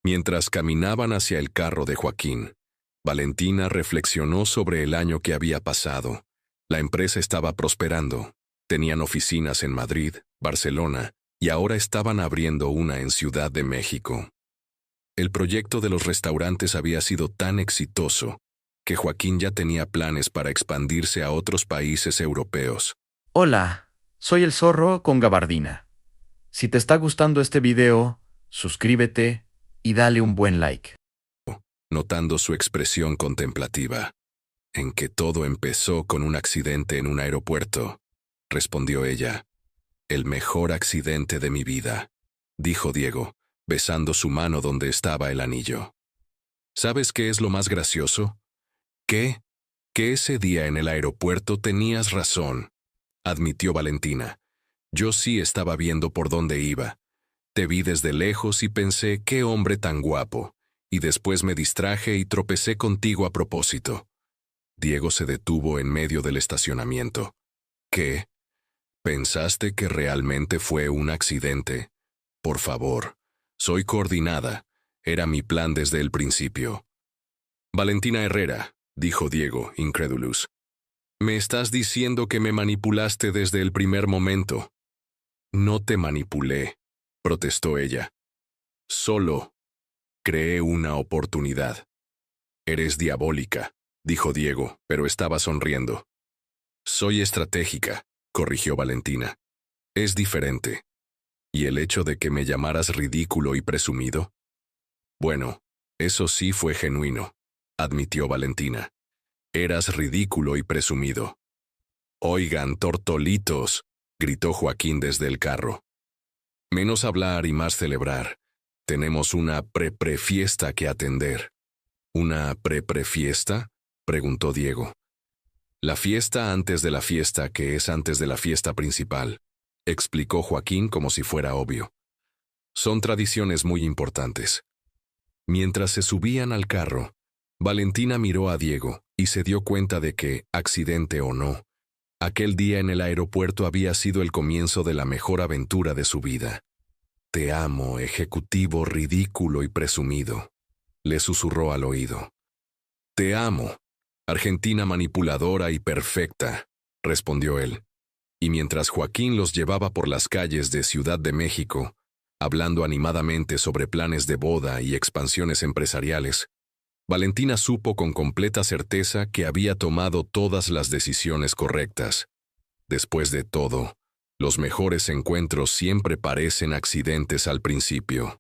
Mientras caminaban hacia el carro de Joaquín, Valentina reflexionó sobre el año que había pasado. La empresa estaba prosperando. Tenían oficinas en Madrid, Barcelona, y ahora estaban abriendo una en Ciudad de México. El proyecto de los restaurantes había sido tan exitoso que Joaquín ya tenía planes para expandirse a otros países europeos. Hola, soy el zorro con gabardina. Si te está gustando este video, suscríbete y dale un buen like. Notando su expresión contemplativa. En que todo empezó con un accidente en un aeropuerto, respondió ella. El mejor accidente de mi vida, dijo Diego, besando su mano donde estaba el anillo. ¿Sabes qué es lo más gracioso? ¿Qué? Que ese día en el aeropuerto tenías razón, admitió Valentina. Yo sí estaba viendo por dónde iba. Te vi desde lejos y pensé, qué hombre tan guapo, y después me distraje y tropecé contigo a propósito. Diego se detuvo en medio del estacionamiento. ¿Qué? ¿Pensaste que realmente fue un accidente? Por favor, soy coordinada. Era mi plan desde el principio. Valentina Herrera, dijo Diego, incrédulus. Me estás diciendo que me manipulaste desde el primer momento. No te manipulé, protestó ella. Solo creé una oportunidad. Eres diabólica, dijo Diego, pero estaba sonriendo. Soy estratégica, corrigió Valentina. Es diferente. ¿Y el hecho de que me llamaras ridículo y presumido? Bueno, eso sí fue genuino, admitió Valentina. Eras ridículo y presumido. Oigan, tortolitos, gritó Joaquín desde el carro. Menos hablar y más celebrar. Tenemos una pre-fiesta que atender. ¿Una pre-fiesta? Preguntó Diego. La fiesta antes de la fiesta que es antes de la fiesta principal, explicó Joaquín como si fuera obvio. Son tradiciones muy importantes. Mientras se subían al carro, Valentina miró a Diego y se dio cuenta de que, accidente o no, aquel día en el aeropuerto había sido el comienzo de la mejor aventura de su vida. Te amo, ejecutivo ridículo y presumido, le susurró al oído. Te amo, Argentina manipuladora y perfecta, respondió él. Y mientras Joaquín los llevaba por las calles de Ciudad de México, hablando animadamente sobre planes de boda y expansiones empresariales, Valentina supo con completa certeza que había tomado todas las decisiones correctas. Después de todo, los mejores encuentros siempre parecen accidentes al principio.